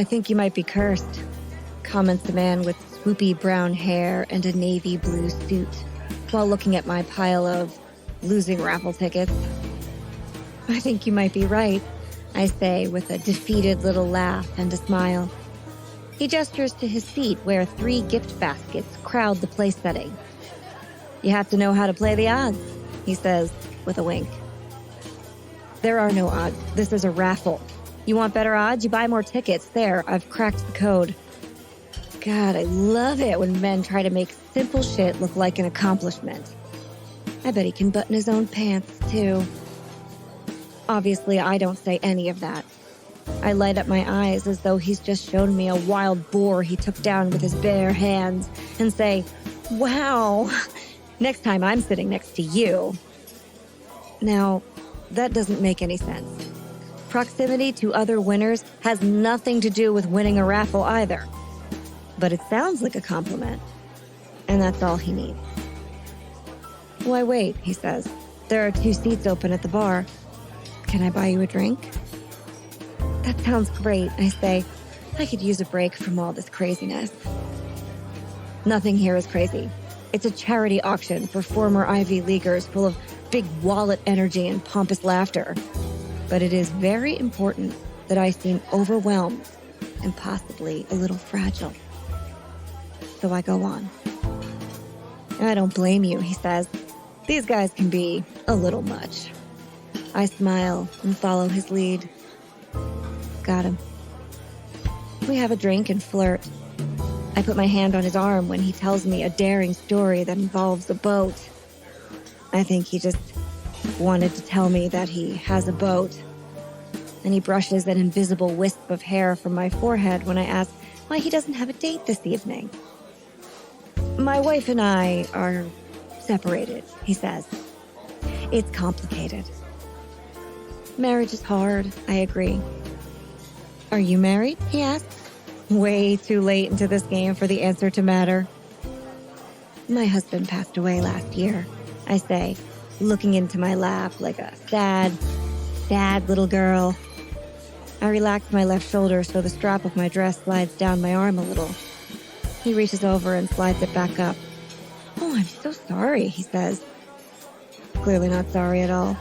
I think you might be cursed, comments the man with swoopy brown hair and a navy blue suit, while looking at my pile of losing raffle tickets. I think you might be right, I say with a defeated little laugh and a smile. He gestures to his seat where 3 gift baskets crowd the place setting. You have to know how to play the odds, he says with a wink. There are no odds. This is a raffle. You want better odds? You buy more tickets. There, I've cracked the code. God, I love it when men try to make simple shit look like an accomplishment. I bet he can button his own pants, too. Obviously, I don't say any of that. I light up my eyes as though he's just shown me a wild boar he took down with his bare hands and say, wow, next time I'm sitting next to you. Now, that doesn't make any sense. Proximity to other winners has nothing to do with winning a raffle either. But it sounds like a compliment. And that's all he needs. Why wait, he says. There are 2 seats open at the bar. Can I buy you a drink? That sounds great, I say. I could use a break from all this craziness. Nothing here is crazy. It's a charity auction for former Ivy Leaguers full of big wallet energy and pompous laughter. But it is very important that I seem overwhelmed and possibly a little fragile. So I go on. I don't blame you, he says. These guys can be a little much. I smile and follow his lead. Got him. We have a drink and flirt. I put my hand on his arm when he tells me a daring story that involves a boat. I think he just wanted to tell me that he has a boat. And he brushes an invisible wisp of hair from my forehead when I ask why he doesn't have a date this evening. My wife and I are separated, he says. It's complicated. Marriage is hard, I agree. Are you married? He asks. Way too late into this game for the answer to matter. My husband passed away last year, I say, looking into my lap like a sad little girl. I relax my left shoulder so the strap of my dress slides down my arm a little. He reaches over and slides it back up. Oh, I'm so sorry, he says. Clearly not sorry at all.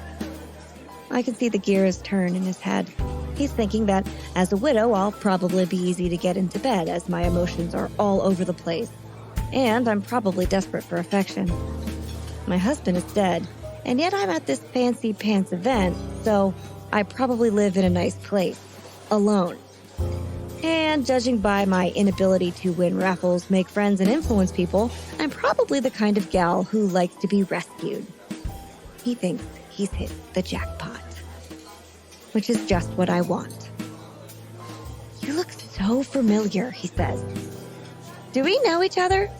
I can see the gears turn in his head. He's thinking that as a widow, I'll probably be easy to get into bed as my emotions are all over the place. And I'm probably desperate for affection. My husband is dead, and yet I'm at this fancy pants event, so I probably live in a nice place, alone. And judging by my inability to win raffles, make friends, and influence people, I'm probably the kind of gal who likes to be rescued. He thinks he's hit the jackpot. Which is just what I want. You look so familiar, he says. Do we know each other?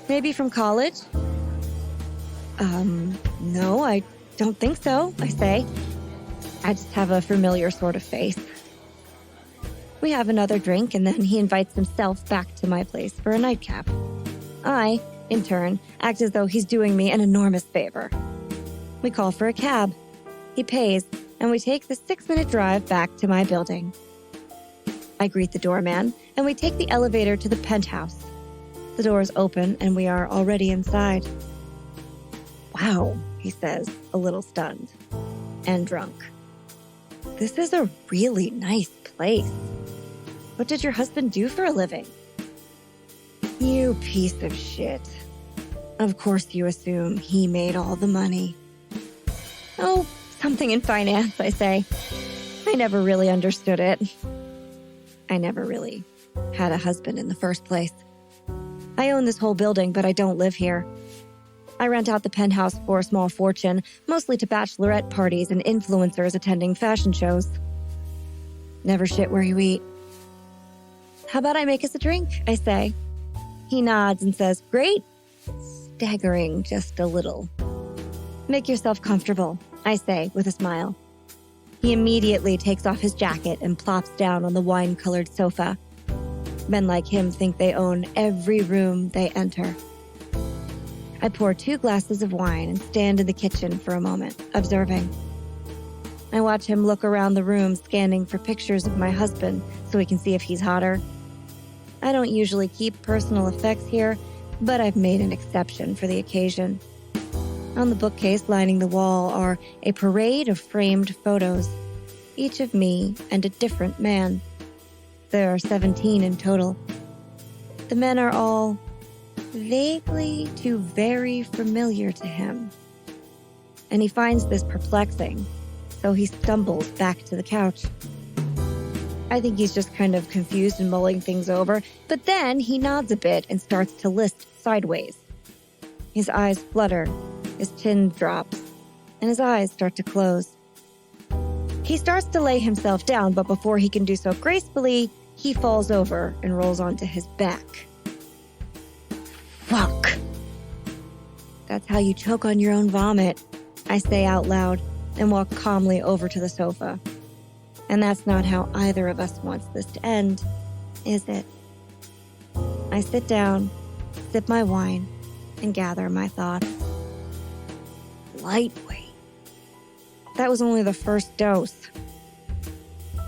Maybe from college? No, I don't think so, I say. I just have a familiar sort of face. We have another drink, and then he invites himself back to my place for a nightcap. I, in turn, act as though he's doing me an enormous favor. We call for a cab. He pays, and we take the 6-minute drive back to my building. I greet the doorman, and we take the elevator to the penthouse. The doors open, and we are already inside. Wow, he says, a little stunned and drunk. This is a really nice place. What did your husband do for a living? You piece of shit. Of course you assume he made all the money. Oh, something in finance, I say. I never really understood it. I never really had a husband in the first place. I own this whole building, but I don't live here. I rent out the penthouse for a small fortune, mostly to bachelorette parties and influencers attending fashion shows. Never shit where you eat. How about I make us a drink, I say. He nods and says, great. Staggering just a little. Make yourself comfortable, I say with a smile. He immediately takes off his jacket and plops down on the wine-colored sofa. Men like him think they own every room they enter. I pour 2 glasses of wine and stand in the kitchen for a moment, observing. I watch him look around the room, scanning for pictures of my husband so we can see if he's hotter. I don't usually keep personal effects here, but I've made an exception for the occasion. On the bookcase lining the wall are a parade of framed photos, each of me and a different man. There are 17 in total. The men are all vaguely to very familiar to him. And he finds this perplexing, so he stumbles back to the couch. I think he's just kind of confused and mulling things over, but then he nods a bit and starts to list sideways. His eyes flutter, his chin drops, and his eyes start to close. He starts to lay himself down, but before he can do so gracefully, he falls over and rolls onto his back. Fuck. That's how you choke on your own vomit, I say out loud and walk calmly over to the sofa. And that's not how either of us wants this to end, is it? I sit down, sip my wine, and gather my thoughts. Lightweight. That was only the first dose.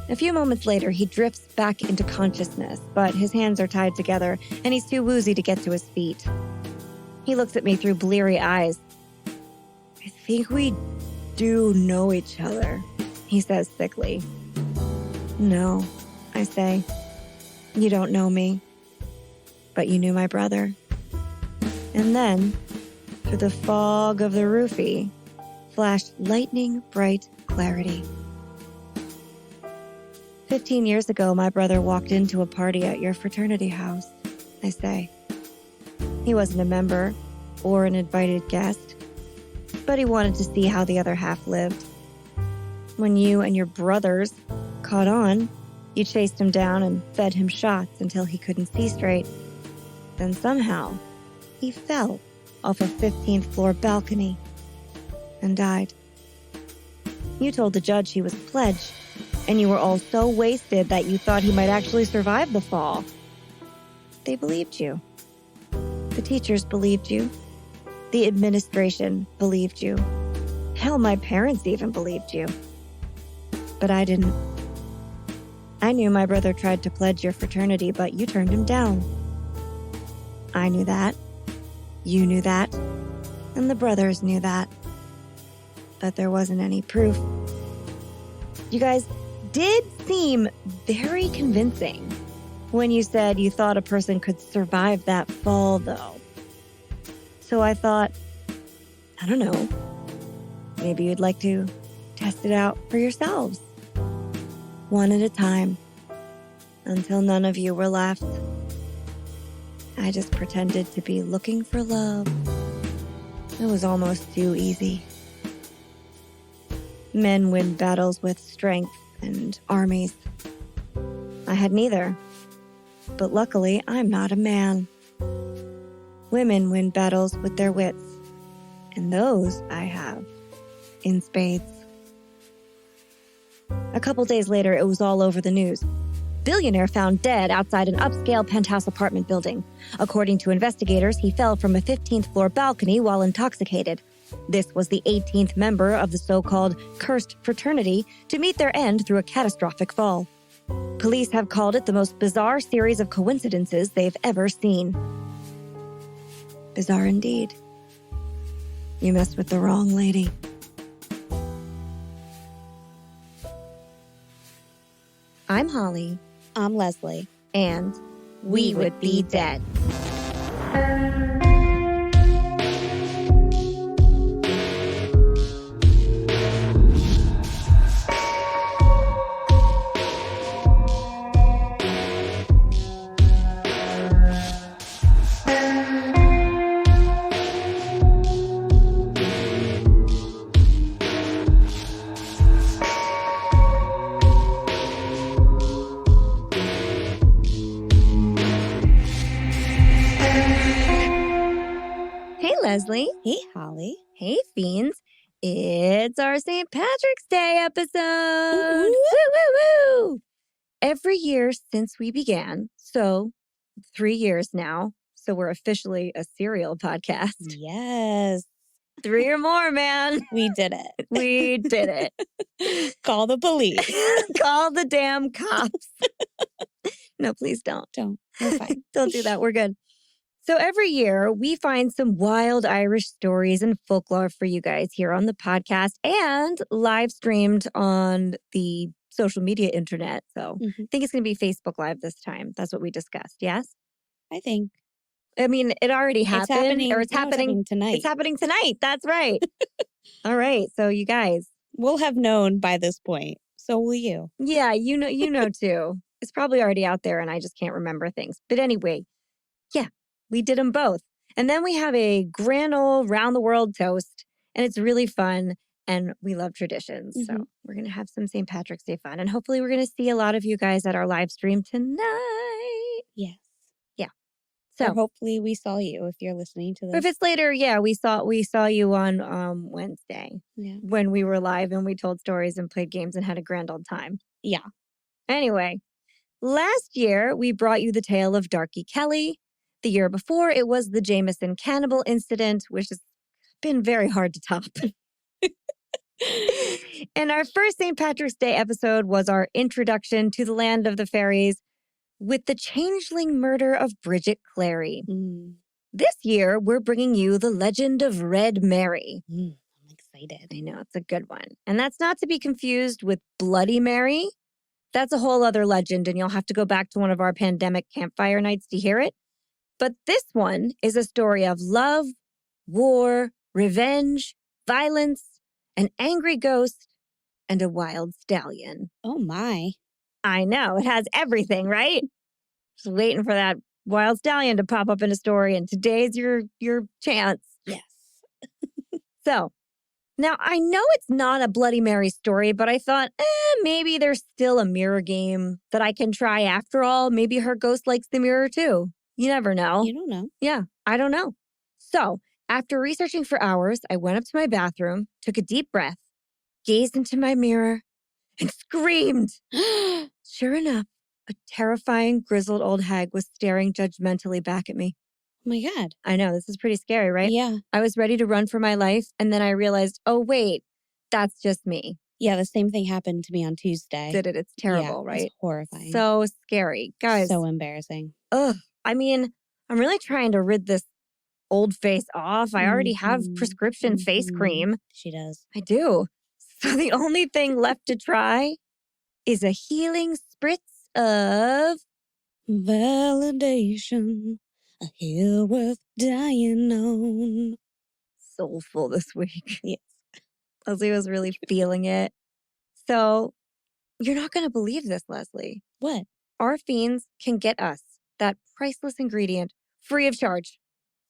A few moments later, he drifts back into consciousness, but his hands are tied together, and he's too woozy to get to his feet. He looks at me through bleary eyes. I think we do know each other, he says thickly. No, I say. You don't know me, but you knew my brother. And then, through the fog of the roofie, flashed lightning-bright clarity. 15 years ago, my brother walked into a party at your fraternity house, I say. He wasn't a member or an invited guest, but he wanted to see how the other half lived. When you and your brothers caught on, you chased him down and fed him shots until he couldn't see straight. Then somehow, he fell off a 15th floor balcony and died. You told the judge he was a pledge, and you were all so wasted that you thought he might actually survive the fall. They believed you. The teachers believed you. The administration believed you. Hell, my parents even believed you. But I didn't. I knew my brother tried to pledge your fraternity, but you turned him down. I knew that. You knew that. And the brothers knew that. But there wasn't any proof. You guys did seem very convincing when you said you thought a person could survive that fall, though. So I thought, I don't know, maybe you'd like to test it out for yourselves. One at a time, until none of you were left. I just pretended to be looking for love. It was almost too easy. Men win battles with strength and armies. I had neither. But luckily, I'm not a man. Women win battles with their wits. And those I have in spades. A couple days later, it was all over the news. Billionaire found dead outside an upscale penthouse apartment building. According to investigators, he fell from a 15th floor balcony while intoxicated. This was the 18th member of the so-called cursed fraternity to meet their end through a catastrophic fall. Police have called it the most bizarre series of coincidences they've ever seen. Bizarre indeed. You messed with the wrong lady. I'm Holly. I'm Leslie. And we would be dead. Leslie. Hey, Holly. Hey, fiends. It's our St. Patrick's Day episode. Woo, woo, woo. Every year since we began, so 3 years now, so we're officially a serial podcast. Yes. 3 or more, man. We did it. We did it. Call the police. Call the damn cops. No, please don't. Don't. We're fine. Don't do that. We're good. So every year, we find some wild Irish stories and folklore for you guys here on the podcast and live streamed on the social media internet. So I think it's going to be Facebook Live this time. That's what we discussed. Yes? I think. I mean, it already happened. It's happening tonight. It's happening tonight. That's right. All right. So you guys. We'll have known by this point. So will you. Yeah, you know too. It's probably already out there and I just can't remember things. But anyway, yeah, we did them both. And then we have a grand old round the world toast and it's really fun and we love traditions. So we're going to have some St. Patrick's Day fun and hopefully we're going to see a lot of you guys at our live stream tonight. Yes. Yeah. So or hopefully we saw you if you're listening to this. If it's later, yeah, we saw you on Wednesday when we were live and we told stories and played games and had a grand old time. Yeah. Anyway, last year we brought you the tale of Darky Kelly. The year before it was the Jameson cannibal incident, which has been very hard to top. And our first St. Patrick's Day episode was our introduction to the land of the fairies with the changeling murder of Bridget Clary. This year, we're bringing you the legend of Red Mary. I'm excited. I know, it's a good one. And that's not to be confused with Bloody Mary. That's a whole other legend, and you'll have to go back to one of our pandemic campfire nights to hear it. But this one is a story of love, war, revenge, violence, an angry ghost, and a wild stallion. Oh, my. I know. It has everything, right? Just waiting for that wild stallion to pop up in a story, and today's your chance. Yes. So, now I know it's not a Bloody Mary story, but I thought, maybe there's still a mirror game that I can try after all. Maybe her ghost likes the mirror too. You never know. You don't know. Yeah, I don't know. So, after researching for hours, I went up to my bathroom, took a deep breath, gazed into my mirror, and screamed. Sure enough, a terrifying, grizzled old hag was staring judgmentally back at me. Oh my God. I know, this is pretty scary, right? Yeah. I was ready to run for my life, and then I realized, oh, wait, that's just me. Yeah, the same thing happened to me on Tuesday. Did it? It's terrible, right? It's horrifying. So scary. Guys. So embarrassing. Ugh. I mean, I'm really trying to rid this old face off. I already have prescription face cream. She does. I do. So the only thing left to try is a healing spritz of validation, a hill worth dying on. Soulful this week. Yes. Leslie was really feeling it. So you're not going to believe this, Leslie. What? Our fiends can get us that priceless ingredient free of charge.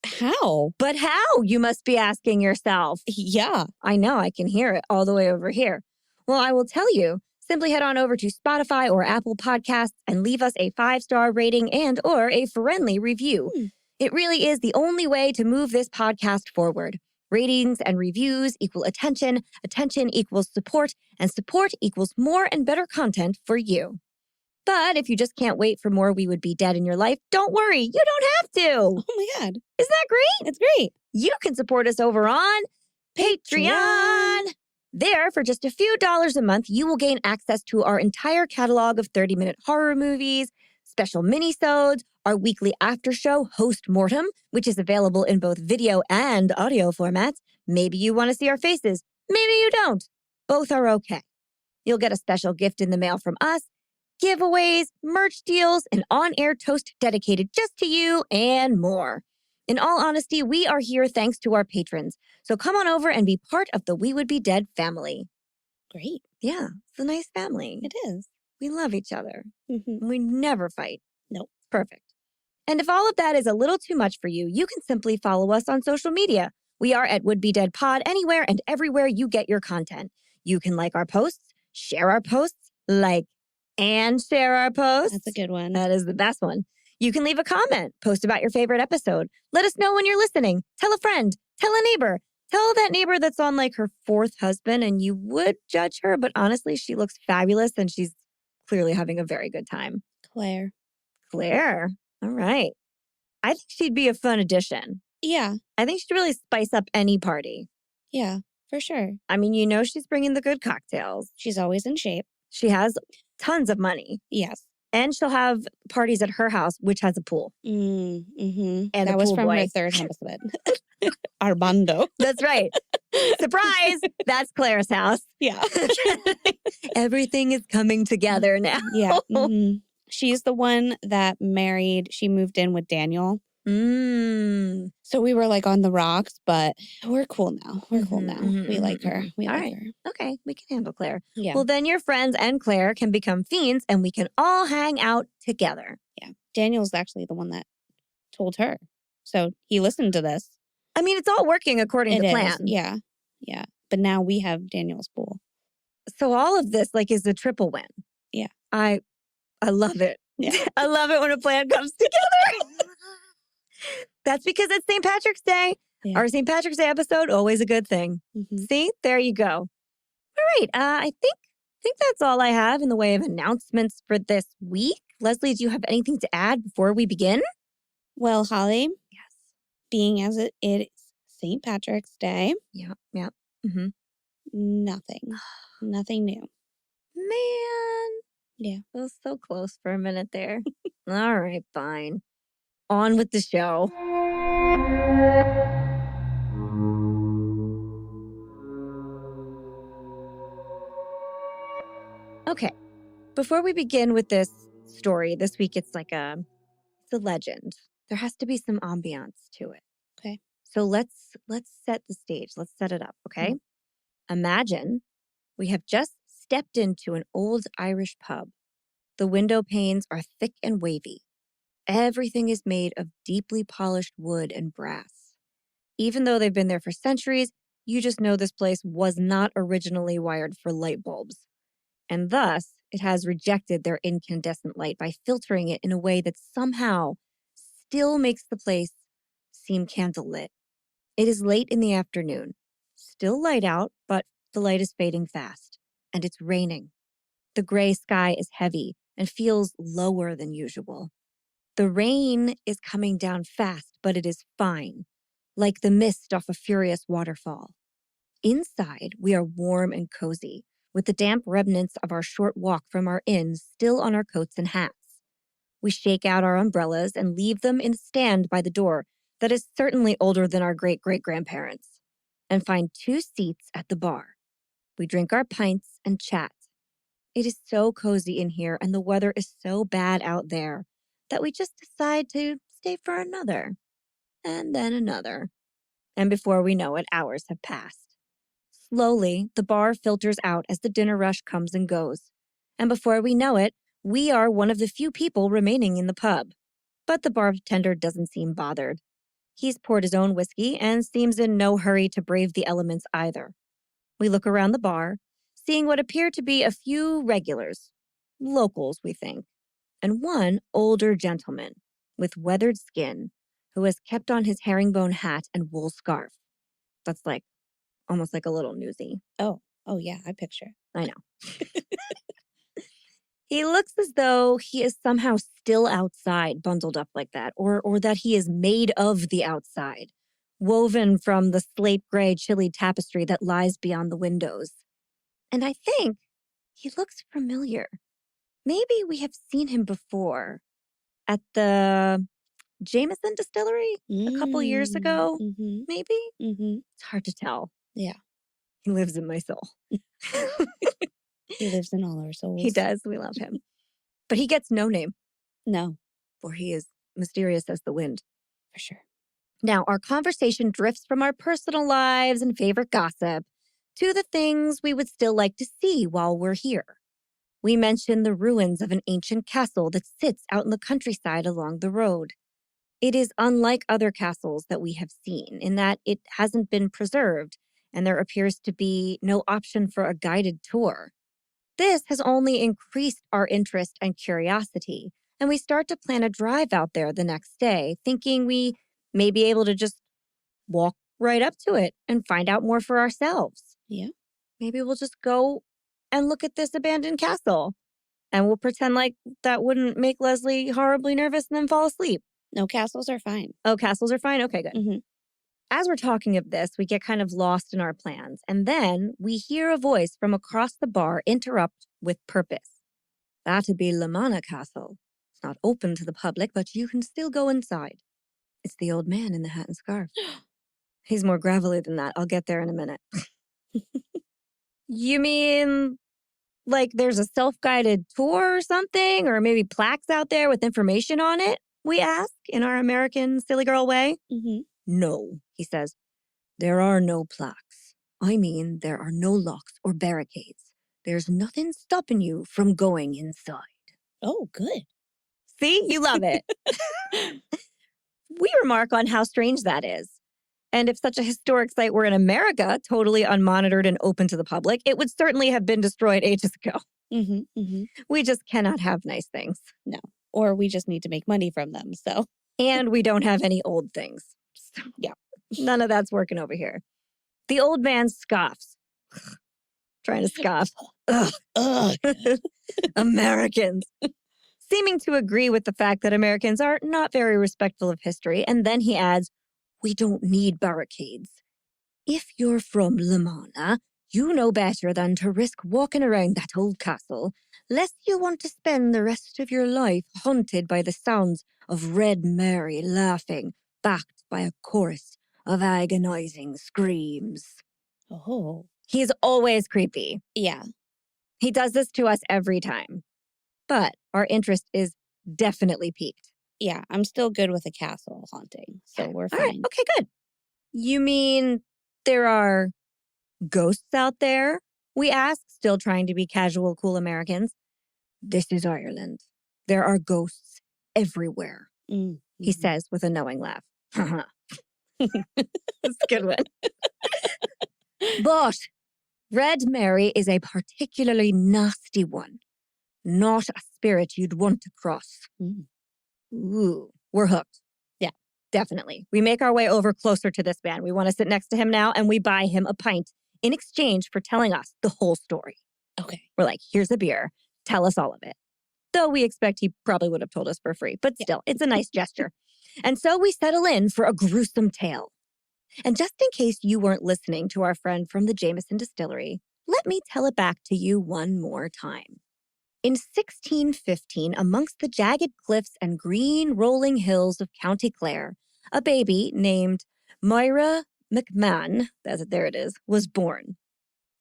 How? But how, you must be asking yourself. Yeah. I know, I can hear it all the way over here. Well, I will tell you. Simply head on over to Spotify or Apple Podcasts and leave us a 5-star rating and or a friendly review. It really is the only way to move this podcast forward. Ratings and reviews equal attention, attention equals support, and support equals more and better content for you. But if you just can't wait for more We Would Be Dead in your life, don't worry, you don't have to. Oh my God. Isn't that great? It's great. You can support us over on Patreon. There, for just a few dollars a month, you will gain access to our entire catalog of 30-minute horror movies, special minisodes, our weekly after show, Host Mortem, which is available in both video and audio formats. Maybe you want to see our faces. Maybe you don't. Both are okay. You'll get a special gift in the mail from us, giveaways, merch deals, an on-air toast dedicated just to you, and more. In all honesty, we are here thanks to our patrons. So come on over and be part of the We Would Be Dead family. Great. Yeah, it's a nice family. It is. We love each other. We never fight. Nope. Perfect. And if all of that is a little too much for you, you can simply follow us on social media. We are at Would Be Dead Pod anywhere and everywhere you get your content. You can like our posts, share our posts, like and share our posts. That's a good one. That is the best one. You can leave a comment, post about your favorite episode. Let us know when you're listening. Tell a friend, tell a neighbor. Tell that neighbor that's on like her 4th husband and you would judge her, but honestly, she looks fabulous and she's clearly having a very good time. Claire. Claire. All right. I think she'd be a fun addition. Yeah. I think she'd really spice up any party. Yeah, for sure. I mean, you know she's bringing the good cocktails. She's always in shape. She has tons of money. Yes. And she'll have parties at her house, which has a pool. Mm-hmm. And that a was pool from boy. her third husband, Armando. That's right. Surprise! That's Claire's house. Yeah. Everything is coming together now. Yeah. Mm-hmm. She's the one that she moved in with Daniel. So we were like on the rocks, but we're cool now. We're cool now. We like her. We all like right. her. Okay, we can handle Claire. Yeah. Well, then your friends and Claire can become fiends and we can all hang out together. Yeah. Daniel's actually the one that told her. So he listened to this. I mean, it's all working according to plan. Yeah. Yeah. But now we have Daniel's pool. So all of this is a triple win. Yeah. I love it. Yeah. I love it when a plan comes together. That's because it's St. Patrick's Day. Yeah. Our St. Patrick's Day episode, always a good thing. See, there you go. All right. I think that's all I have in the way of announcements for this week. Leslie, do you have anything to add before we begin? Well, Holly. Yes. Being as it is St. Patrick's Day. Yeah. Mm-hmm. Nothing new. Man. Yeah. It was so close for a minute there. All right, fine. On with the show. Okay. Before we begin with this story, this week it's a legend. There has to be some ambiance to it. Okay. So let's set the stage. Let's set it up, okay? Imagine we have just stepped into an old Irish pub. The window panes are thick and wavy. Everything is made of deeply polished wood and brass. Even though they've been there for centuries, you just know this place was not originally wired for light bulbs. And thus, it has rejected their incandescent light by filtering it in a way that somehow still makes the place seem candlelit. It is late in the afternoon. Still light out, but the light is fading fast. And it's raining. The gray sky is heavy and feels lower than usual. The rain is coming down fast, but it is fine, like the mist off a furious waterfall. Inside, we are warm and cozy, with the damp remnants of our short walk from our inn still on our coats and hats. We shake out our umbrellas and leave them in the stand by the door that is certainly older than our great-great-grandparents, and find 2 seats at the bar. We drink our pints and chat. It is so cozy in here, and the weather is so bad out there that we just decide to stay for another, and then another. And before we know it, hours have passed. Slowly, the bar filters out as the dinner rush comes and goes. And before we know it, we are one of the few people remaining in the pub. But the bartender doesn't seem bothered. He's poured his own whiskey and seems in no hurry to brave the elements either. We look around the bar, seeing what appear to be a few regulars. Locals, we think. And one older gentleman with weathered skin who has kept on his herringbone hat and wool scarf. That's almost like a little newsie. Oh yeah, I picture. I know. He looks as though he is somehow still outside, bundled up like that, or that he is made of the outside, woven from the slate gray chilly tapestry that lies beyond the windows. And I think he looks familiar. Maybe we have seen him before at the Jameson Distillery a couple years ago, maybe? It's hard to tell. Yeah. He lives in my soul. He lives in all our souls. He does. We love him. But he gets no name. No. For he is mysterious as the wind. For sure. Now, our conversation drifts from our personal lives and favorite gossip to the things we would still like to see while we're here. We mention the ruins of an ancient castle that sits out in the countryside along the road. It is unlike other castles that we have seen in that it hasn't been preserved and there appears to be no option for a guided tour. This has only increased our interest and curiosity, and we start to plan a drive out there the next day, thinking we may be able to just walk right up to it and find out more for ourselves. Yeah. Maybe we'll just go and look at this abandoned castle, and we'll pretend like that wouldn't make Leslie horribly nervous and then fall asleep. No, castles are fine. Oh, castles are fine? Okay, good. as we're talking of this, we get kind of lost in our plans. And then we hear a voice from across the bar interrupt with purpose. That'd be Lamanna Castle. It's not open to the public, but you can still go inside. It's the old man in the hat and scarf. He's more gravelly than that. I'll get there in a minute. You mean like there's a self-guided tour or something? Or maybe plaques out there with information on it? We ask in our American silly girl way. Mm-hmm. No, he says. There are no plaques. I mean, there are no locks or barricades. There's nothing stopping you from going inside. Oh, good. See, you love it. We remark on how strange that is. And if such a historic site were in America, totally unmonitored and open to the public, it would certainly have been destroyed ages ago. Mm-hmm, mm-hmm. We just cannot have nice things. No. Or we just need to make money from them, so. And we don't have any old things. So, yeah. None of that's working over here. The old man scoffs. Trying to scoff. Ugh. Ugh. Americans. Seeming to agree with the fact that Americans are not very respectful of history. And then he adds, we don't need barricades. If you're from Lamanna, you know better than to risk walking around that old castle, lest you want to spend the rest of your life haunted by the sounds of Red Mary laughing, backed by a chorus of agonizing screams. Oh. He's always creepy. Yeah. He does this to us every time. But our interest is definitely piqued. Yeah, I'm still good with a castle haunting, so we're fine. All right, okay, good. You mean there are ghosts out there? We ask, still trying to be casual, cool Americans. This is Ireland. There are ghosts everywhere, he says with a knowing laugh. That's a good one. But Red Mary is a particularly nasty one. Not a spirit you'd want to cross. Ooh, we're hooked. Yeah, definitely. We make our way over closer to this man. We want to sit next to him now, and we buy him a pint in exchange for telling us the whole story. Okay. We're like, here's a beer. Tell us all of it. Though we expect he probably would have told us for free. But still, it's a nice gesture. And so we settle in for a gruesome tale. And just in case you weren't listening to our friend from the Jameson Distillery, let me tell it back to you one more time. In 1615, amongst the jagged cliffs and green rolling hills of County Clare, a baby named Moira McMahon, there it is, was born.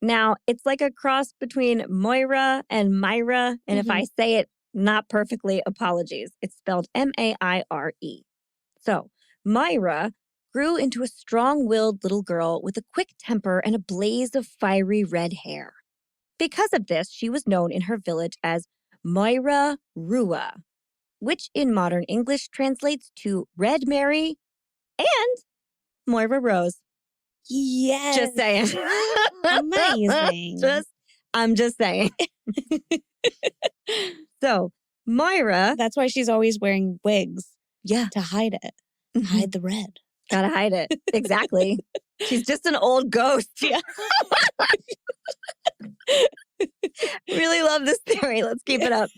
Now, it's like a cross between Moira and Myra, and if I say it not perfectly, apologies. It's spelled M-A-I-R-E. So, Myra grew into a strong-willed little girl with a quick temper and a blaze of fiery red hair. Because of this, she was known in her village as Moira Rua, which in modern English translates to Red Mary and Moira Rose. Yes. Just saying. Amazing. I'm just saying. So, Moira. That's why she's always wearing wigs. Yeah. To hide it. Hide the red. Gotta hide it. Exactly. She's just an old ghost. Yeah. Really love this theory. Let's keep it up.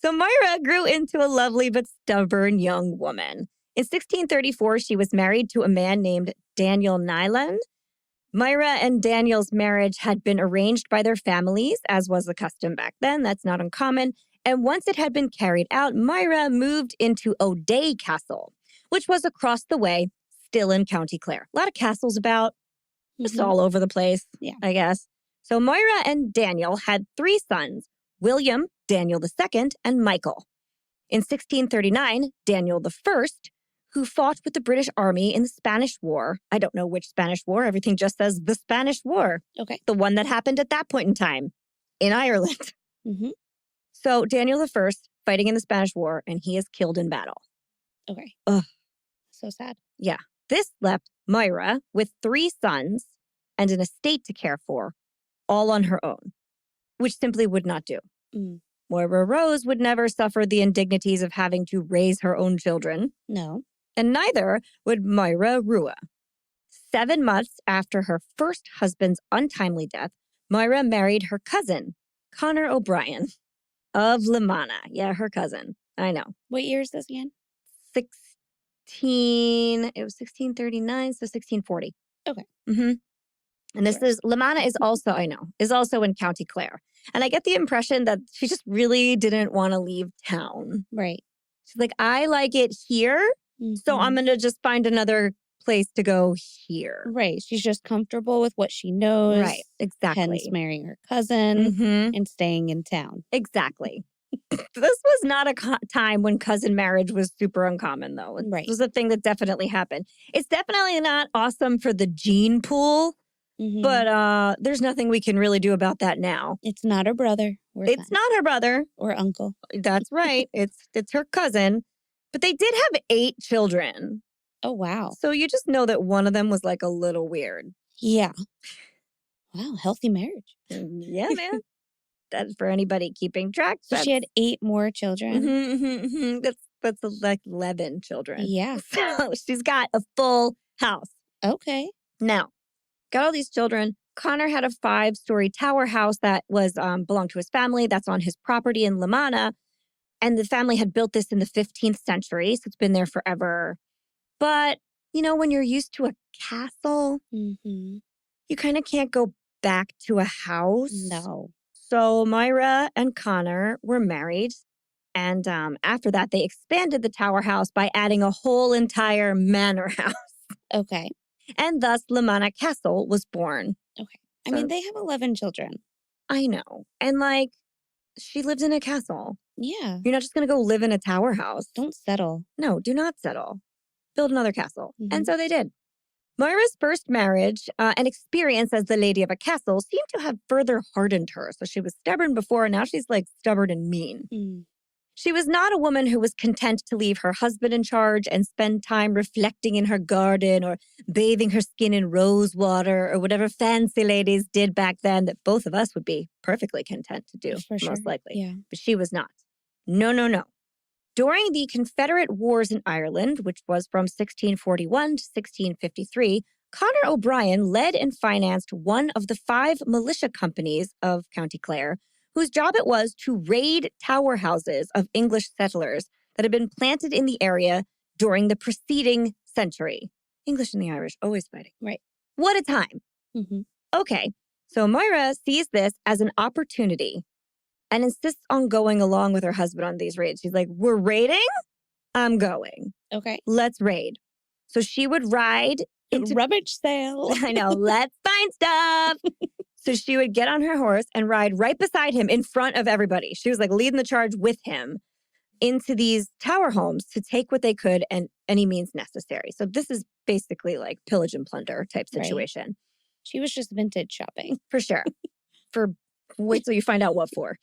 So Moira grew into a lovely but stubborn young woman. In 1634, she was married to a man named Daniel Nyland. Moira and Daniel's marriage had been arranged by their families, as was the custom back then. That's not uncommon. And once it had been carried out, Moira moved into O'Day Castle, which was across the way, still in County Clare. A lot of castles about, just all over the place, I guess. So Moira and Daniel had 3 sons, William, Daniel II, and Michael. In 1639, Daniel I, who fought with the British Army in the Spanish War. I don't know which Spanish War. Everything just says the Spanish War. Okay. The one that happened at that point in time in Ireland. So Daniel I fighting in the Spanish War, and he is killed in battle. Okay. Ugh. So sad. Yeah. This left Moira with 3 sons and an estate to care for, all on her own, which simply would not do. Moira Rose would never suffer the indignities of having to raise her own children. No. And neither would Moira Rua. 7 months after her first husband's untimely death, Moira married her cousin, Connor O'Brien of Lamanna. Yeah, her cousin. I know. What year is this again? 1639, so 1640. Okay. Mm-hmm. And this is, Lamanna is also, is also in County Clare. And I get the impression that she just really didn't want to leave town. Right. She's like, I like it here, so I'm going to just find another place to go here. Right. She's just comfortable with what she knows. Right. Exactly. Hence marrying her cousin and staying in town. Exactly. This was not a time when cousin marriage was super uncommon, though. It was a thing that definitely happened. It's definitely not awesome for the gene pool, but there's nothing we can really do about that now. It's not her brother. It's not her brother. Or uncle. That's right. It's her cousin. But they did have 8 children. Oh, wow. So you just know that one of them was like a little weird. Yeah. Wow. Healthy marriage. Yeah, man. That's for anybody keeping track. So she had 8 more children. That's like 11 children. Yeah. So she's got a full house. Okay. Now, got all these children. Connor had a 5-story tower house that was belonged to his family. That's on his property in Lamanna. And the family had built this in the 15th century. So it's been there forever. But, when you're used to a castle, you kind of can't go back to a house. No. So Myra and Connor were married. And after that, they expanded the tower house by adding a whole entire manor house. Okay. And thus Lamanna Castle was born. Okay. I mean, they have 11 children. I know. And she lived in a castle. Yeah. You're not just going to go live in a tower house. Don't settle. No, do not settle. Build another castle. And so they did. Moira's first marriage and experience as the lady of a castle seemed to have further hardened her. So she was stubborn before, and now she's stubborn and mean. She was not a woman who was content to leave her husband in charge and spend time reflecting in her garden or bathing her skin in rose water or whatever fancy ladies did back then that both of us would be perfectly content to do, most likely. Yeah. But she was not. No, no, no. During the Confederate Wars in Ireland, which was from 1641 to 1653, Connor O'Brien led and financed one of the 5 militia companies of County Clare, whose job it was to raid tower houses of English settlers that had been planted in the area during the preceding century. English and the Irish, always fighting. Right. What a time. Okay, so Moira sees this as an opportunity and insists on going along with her husband on these raids. She's like, we're raiding? I'm going. Okay. Let's raid. So she would ride into rummage sale. I know. Let's find stuff. So she would get on her horse and ride right beside him in front of everybody. She was leading the charge with him into these tower homes to take what they could and any means necessary. So this is basically pillage and plunder type situation. Right. She was just vintage shopping. For sure. Wait till you find out what for.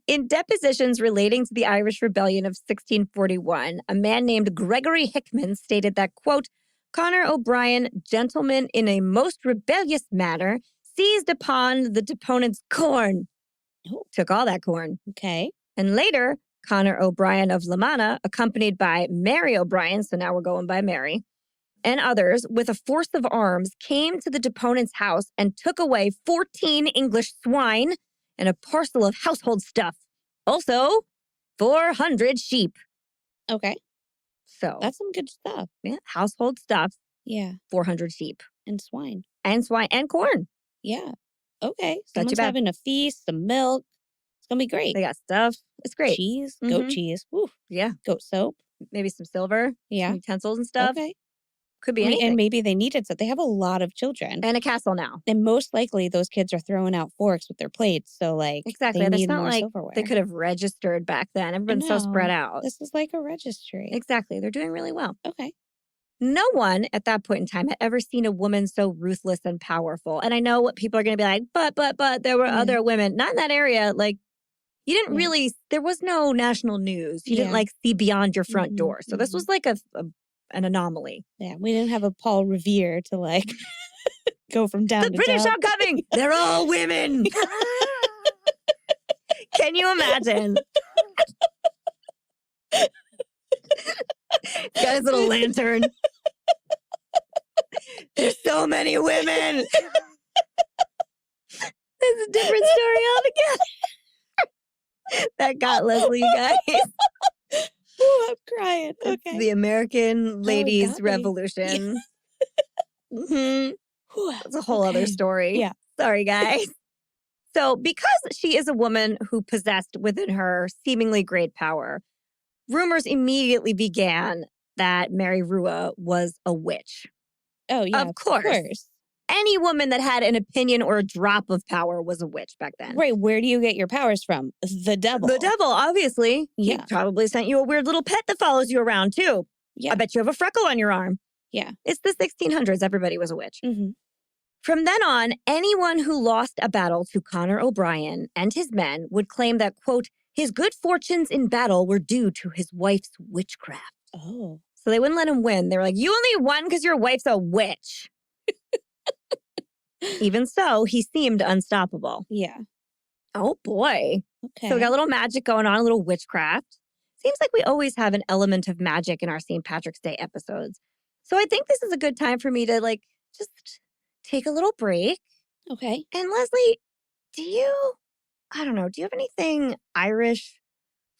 In depositions relating to the Irish Rebellion of 1641, a man named Gregory Hickman stated that, quote, Connor O'Brien, gentleman in a most rebellious manner, seized upon the deponent's corn. Oh. Took all that corn. Okay. And later, Connor O'Brien of Lamanna, accompanied by Mary O'Brien, so now we're going by Mary, and others, with a force of arms, came to the deponent's house and took away 14 English swine and a parcel of household stuff. Also, 400 sheep. Okay. So that's some good stuff. Yeah, household stuff. Yeah. 400 sheep. And swine. And swine and corn. Yeah. Okay. Someone's having a feast, some milk. It's going to be great. They got stuff. It's great. Cheese, goat cheese. Woo. Yeah. Goat soap. Maybe some silver. Yeah. Some utensils and stuff. Okay. Could be anything. And maybe they needed so they have a lot of children. And a castle now. And most likely those kids are throwing out forks with their plates. So exactly. They It's need not more like silverware. They could have registered back then. Everyone's so spread out. This is like a registry. Exactly. They're doing really well. Okay. No one at that point in time had ever seen a woman so ruthless and powerful. And I know what people are going to be like, but there were other women. Not in that area. You didn't really, there was no national news. You didn't see beyond your front door. So this was an anomaly. Yeah, we didn't have a Paul Revere to go from down to The British down. are coming. They're all women. Can you imagine? Got his little lantern. There's so many women. It's a different story altogether. That got Leslie, you guys. Oh, I'm crying. It's Okay. the American Ladies got me. Revolution. Whew, That's a whole other story. Yeah. Sorry, guys. So, because she is a woman who possessed within her seemingly great power, rumors immediately began that Mary Rua was a witch. Oh, yeah. Of course. Any woman that had an opinion or a drop of power was a witch back then. Right. Where do you get your powers from? The devil. The devil, obviously. Yeah. He probably sent you a weird little pet that follows you around, too. Yeah. I bet you have a freckle on your arm. Yeah. It's the 1600s. Everybody was a witch. Mm-hmm. From then on, anyone who lost a battle to Connor O'Brien and his men would claim that, quote, his good fortunes in battle were due to his wife's witchcraft. Oh. So they wouldn't let him win. They were like, you only won because your wife's a witch. Even so, he seemed unstoppable. Yeah. Oh, boy. Okay. So we got a little magic going on, a little witchcraft. Seems like we always have an element of magic in our St. Patrick's Day episodes. So I think this is a good time for me to, just take a little break. Okay. And Leslie, do you have anything Irish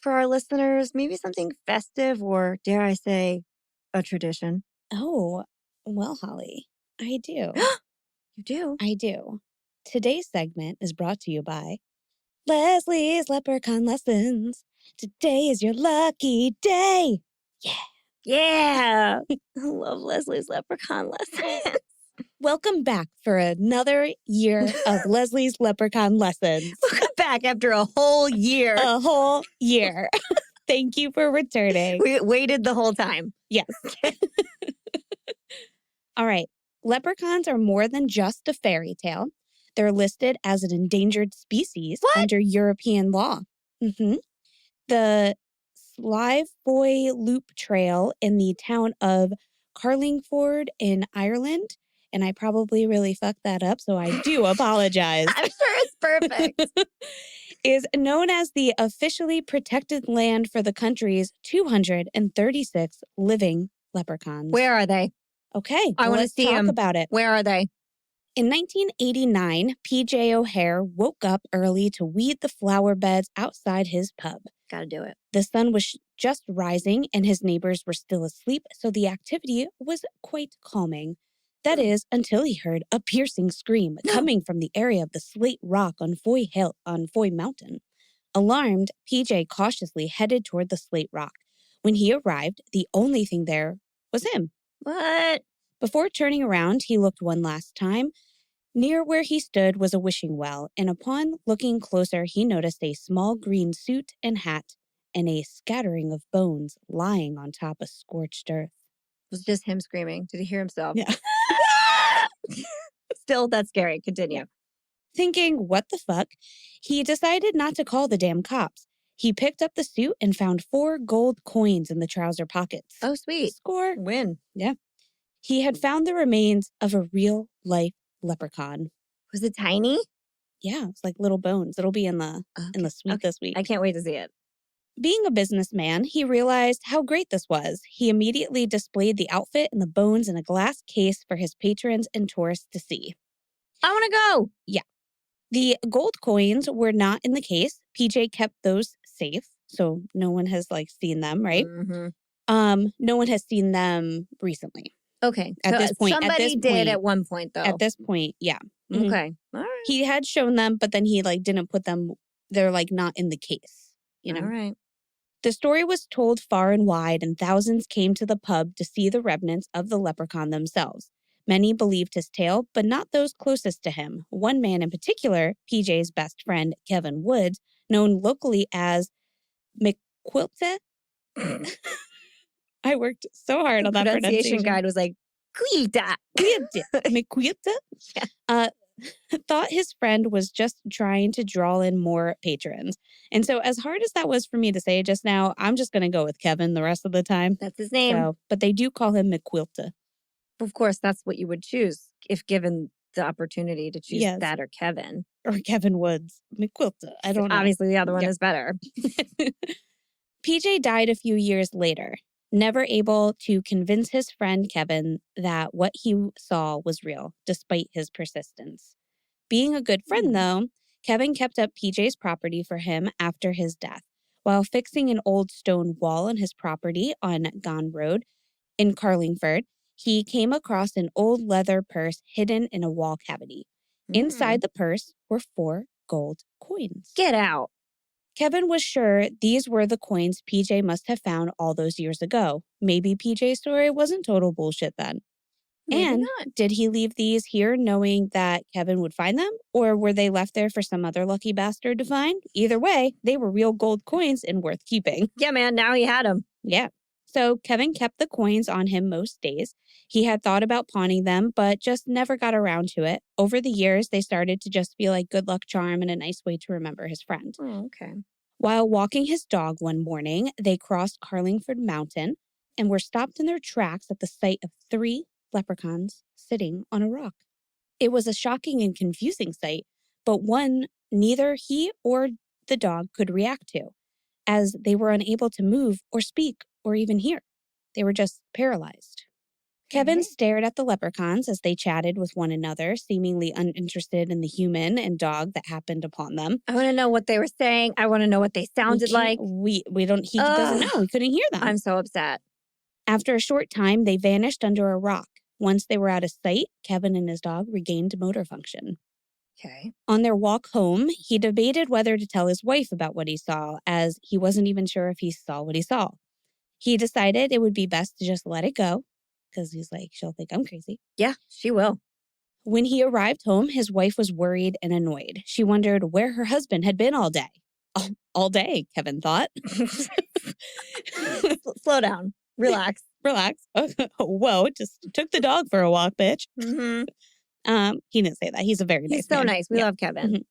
for our listeners? Maybe something festive or, dare I say, a tradition? Oh, well, Holly, I do. You do? I do. Today's segment is brought to you by Leslie's Leprechaun Lessons. Today is your lucky day. Yeah. Yeah. I love Leslie's Leprechaun Lessons. Welcome back for another year of Leslie's Leprechaun Lessons. Welcome back after a whole year. A whole year. Thank you for returning. We waited the whole time. Yes. All right. Leprechauns are more than just a fairy tale. They're listed as an endangered species under European law. Mm-hmm. The Slive Loop Trail in the town of Carlingford in Ireland, and I probably really fucked that up, so I do apologize. I'm sure it's perfect. Is known as the officially protected land for the country's 236 living leprechauns. Where are they? Okay, I want to let's see talk them. about it. Where are they? In 1989, P.J. O'Hare woke up early to weed the flower beds outside his pub. Gotta do it. The sun was just rising and his neighbors were still asleep, so the activity was quite calming. That is, until he heard a piercing scream coming from the area of the Slate Rock on Foy Mountain. Alarmed, PJ cautiously headed toward the Slate Rock. When he arrived, the only thing there was him. What? Before turning around, he looked one last time. Near where he stood was a wishing well, and upon looking closer, he noticed a small green suit and hat and a scattering of bones lying on top of scorched earth. It was just him screaming. Did he hear himself? Yeah. Still, that's scary. Continue. Thinking, what the fuck? He decided not to call the damn cops. He picked up the suit and found 4 gold coins in the trouser pockets. Oh, sweet. Score. Win. Yeah. He had found the remains of a real-life leprechaun. Was it tiny? Yeah, it's like little bones. It'll be in the suite this week. I can't wait to see it. Being a businessman, he realized how great this was. He immediately displayed the outfit and the bones in a glass case for his patrons and tourists to see. I want to go. Yeah. The gold coins were not in the case. PJ kept those safe, so no one has seen them, right? Mm-hmm. No one has seen them recently. Okay. At this point, somebody did at one point, though. At this point, yeah. Mm-hmm. Okay. All right. He had shown them, but then he didn't put them. They're not in the case. You know. All right. The story was told far and wide, and thousands came to the pub to see the remnants of the leprechaun themselves. Many believed his tale, but not those closest to him. One man in particular, PJ's best friend, Kevin Woods, known locally as McCoillte. I worked so hard on that pronunciation. Guide was like, Quilta. McCoillte? Yeah. Thought his friend was just trying to draw in more patrons. And so as hard as that was for me to say just now, I'm just going to go with Kevin the rest of the time. That's his name. But they do call him McCoillte. Of course, that's what you would choose if given the opportunity to choose that or Kevin. Or Kevin Woods. McCoillte. I don't know. Obviously, the other one is better. PJ died a few years later, never able to convince his friend Kevin that what he saw was real, despite his persistence. Being a good friend, though, Kevin kept up PJ's property for him after his death. While fixing an old stone wall on his property on Gone Road in Carlingford, he came across an old leather purse hidden in a wall cavity. Inside the purse were 4 gold coins. Get out. Kevin was sure these were the coins PJ must have found all those years ago. Maybe PJ's story wasn't total bullshit then. Maybe And not. did he leave these here knowing that Kevin would find them? Or were they left there for some other lucky bastard to find? Either way, they were real gold coins and worth keeping. Yeah, man, now he had them. Yeah. So Kevin kept the coins on him most days. He had thought about pawning them, but just never got around to it. Over the years, they started to just feel like good luck charm and a nice way to remember his friend. Oh, okay. While walking his dog one morning, they crossed Carlingford Mountain and were stopped in their tracks at the sight of 3 leprechauns sitting on a rock. It was a shocking and confusing sight, but one neither he or the dog could react to, as they were unable to move or speak or even hear. They were just paralyzed. Kevin stared at the leprechauns as they chatted with one another, seemingly uninterested in the human and dog that happened upon them. I want to know what they were saying. I want to know what they sounded like. We don't, he doesn't know. We couldn't hear them. I'm so upset. After a short time, they vanished under a rock. Once they were out of sight, Kevin and his dog regained motor function. Okay. On their walk home, he debated whether to tell his wife about what he saw, as he wasn't even sure if he saw what he saw. He decided it would be best to just let it go, because he's like, she'll think I'm crazy. Yeah, she will. When he arrived home, his wife was worried and annoyed. She wondered where her husband had been all day. All day, Kevin thought. Slow down. Relax. Relax. Whoa, just took the dog for a walk, bitch. Mm-hmm. He didn't say that. He's a very nice He's so man. nice. We love Kevin. Mm-hmm.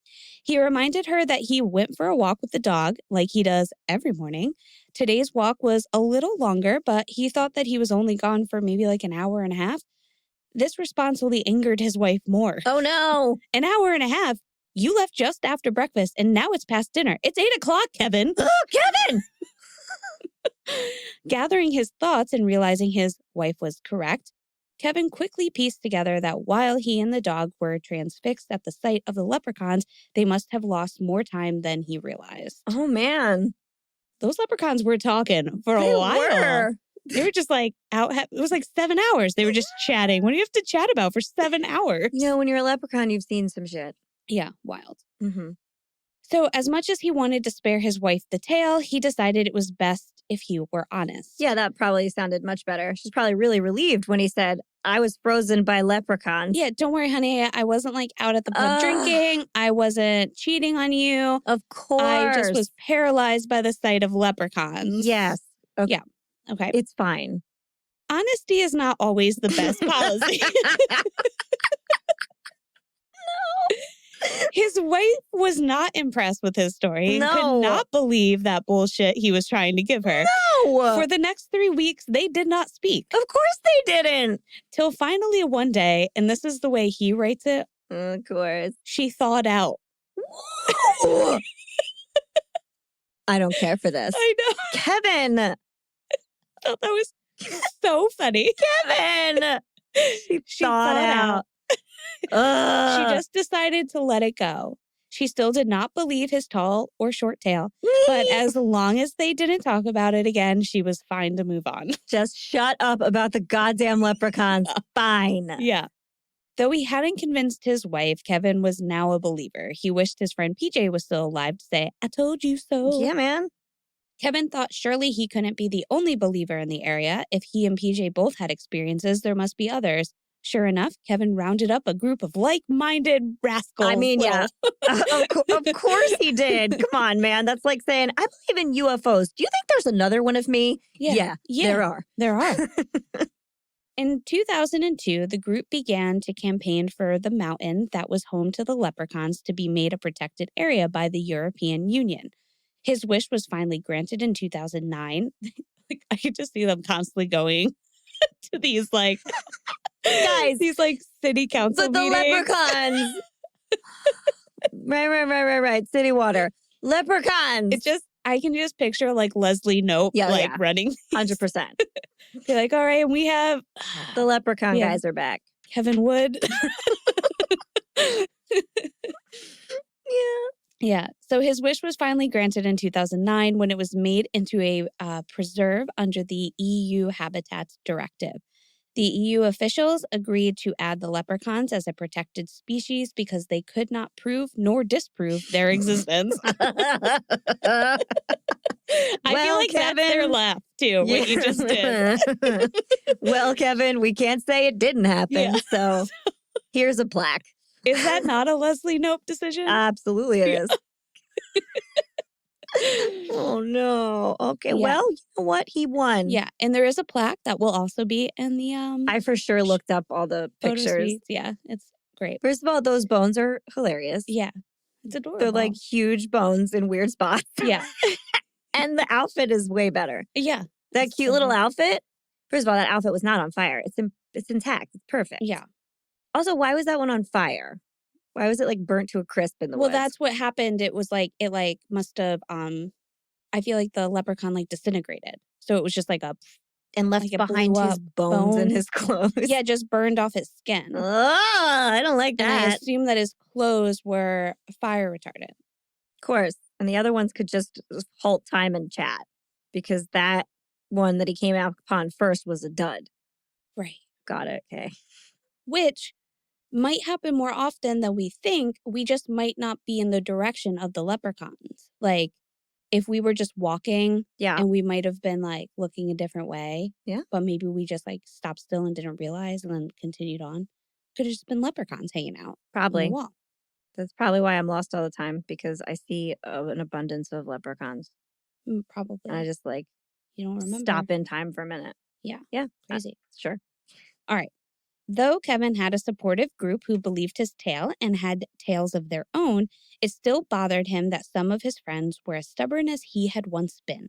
He reminded her that he went for a walk with the dog like he does every morning. Today's walk was a little longer, but he thought that he was only gone for maybe like an hour and a half. This response only angered his wife more. Oh, no. An hour and a half? You left just after breakfast, and now it's past dinner. It's 8 o'clock, Kevin. Oh, Kevin! Gathering his thoughts and realizing his wife was correct, Kevin quickly pieced together that while he and the dog were transfixed at the sight of the leprechauns, they must have lost more time than he realized. Oh, man. Those leprechauns were talking for a while. They were just like out. It was like 7 hours. They were just chatting. What do you have to chat about for 7 hours? You know, when you're a leprechaun, you've seen some shit. Yeah, wild. Mm-hmm. So as much as he wanted to spare his wife the tale, he decided it was best if he were honest. Yeah, that probably sounded much better. She's probably really relieved when he said, I was frozen by leprechauns. Yeah, don't worry, honey. I wasn't like out at the pub drinking. I wasn't cheating on you. Of course. I just was paralyzed by the sight of leprechauns. Yes. Okay. Yeah. Okay. It's fine. Honesty is not always the best policy. His wife was not impressed with his story and could not believe that bullshit he was trying to give her. No! For the next 3 weeks, they did not speak. Of course they didn't. Till finally one day, and this is the way he writes it. Of course. She thawed out. I don't care for this. I know. Kevin! I thought that was so funny. Kevin! She thawed out. She just decided to let it go. She still did not believe his tall or short tale, but as long as they didn't talk about it again, she was fine to move on. Just shut up about the goddamn leprechauns. Fine. Yeah. Though he hadn't convinced his wife, Kevin was now a believer. He wished his friend PJ was still alive to say, I told you so. Yeah, man. Kevin thought surely he couldn't be the only believer in the area. If he and PJ both had experiences, there must be others. Sure enough, Kevin rounded up a group of like-minded rascals. I mean, yeah. Of course he did. Come on, man. That's like saying, I believe in UFOs. Do you think there's another one of me? Yeah, there are. There are. In 2002, the group began to campaign for the mountain that was home to the leprechauns to be made a protected area by the European Union. His wish was finally granted in 2009. I could just see them constantly going to these, like... Guys, these like city council the meetings. Leprechauns. Right. City water. Leprechauns. I can just picture like Leslie Knope running. 100%. They're like, all right, and we have the leprechaun guys are back. Kevin Wood. Yeah. Yeah. So his wish was finally granted in 2009 when it was made into a preserve under the EU Habitats Directive. The EU officials agreed to add the leprechauns as a protected species because they could not prove nor disprove their existence. I feel like Kevin, that's their laugh, too, what you just did. Well, Kevin, we can't say it didn't happen, so here's a plaque. Is that not a Leslie Knope decision? Absolutely it is. Oh, no. Okay, well, you know what? He won. Yeah, and there is a plaque that will also be in the... I for sure looked up all the pictures. Yeah, it's great. First of all, those bones are hilarious. Yeah, it's adorable. They're like huge bones in weird spots. Yeah. And the outfit is way better. Yeah. That cute little outfit. First of all, that outfit was not on fire. It's intact. It's perfect. Yeah. Also, why was that one on fire? Why was it like burnt to a crisp in the woods? Well, that's what happened. It was like, it must have, I feel like the leprechaun like disintegrated. So it was just like and left behind his bones and his clothes. Yeah, just burned off his skin. Oh, I don't like that. And I assume that his clothes were fire retardant. Of course. And the other ones could just halt time and chat because that one that he came out upon first was a dud. Right. Got it. Okay. Which might happen more often than we think. We just might not be in the direction of the leprechauns. Like, if we were just walking and we might have been like looking a different way. Yeah. But maybe we just like stopped still and didn't realize and then continued on. Could have just been leprechauns hanging out. Probably. On the wall. That's probably why I'm lost all the time because I see an abundance of leprechauns. Probably. And I just like, you don't remember. Stop in time for a minute. Yeah. Yeah. Crazy. Sure. All right. Though Kevin had a supportive group who believed his tale and had tales of their own, it still bothered him that some of his friends were as stubborn as he had once been.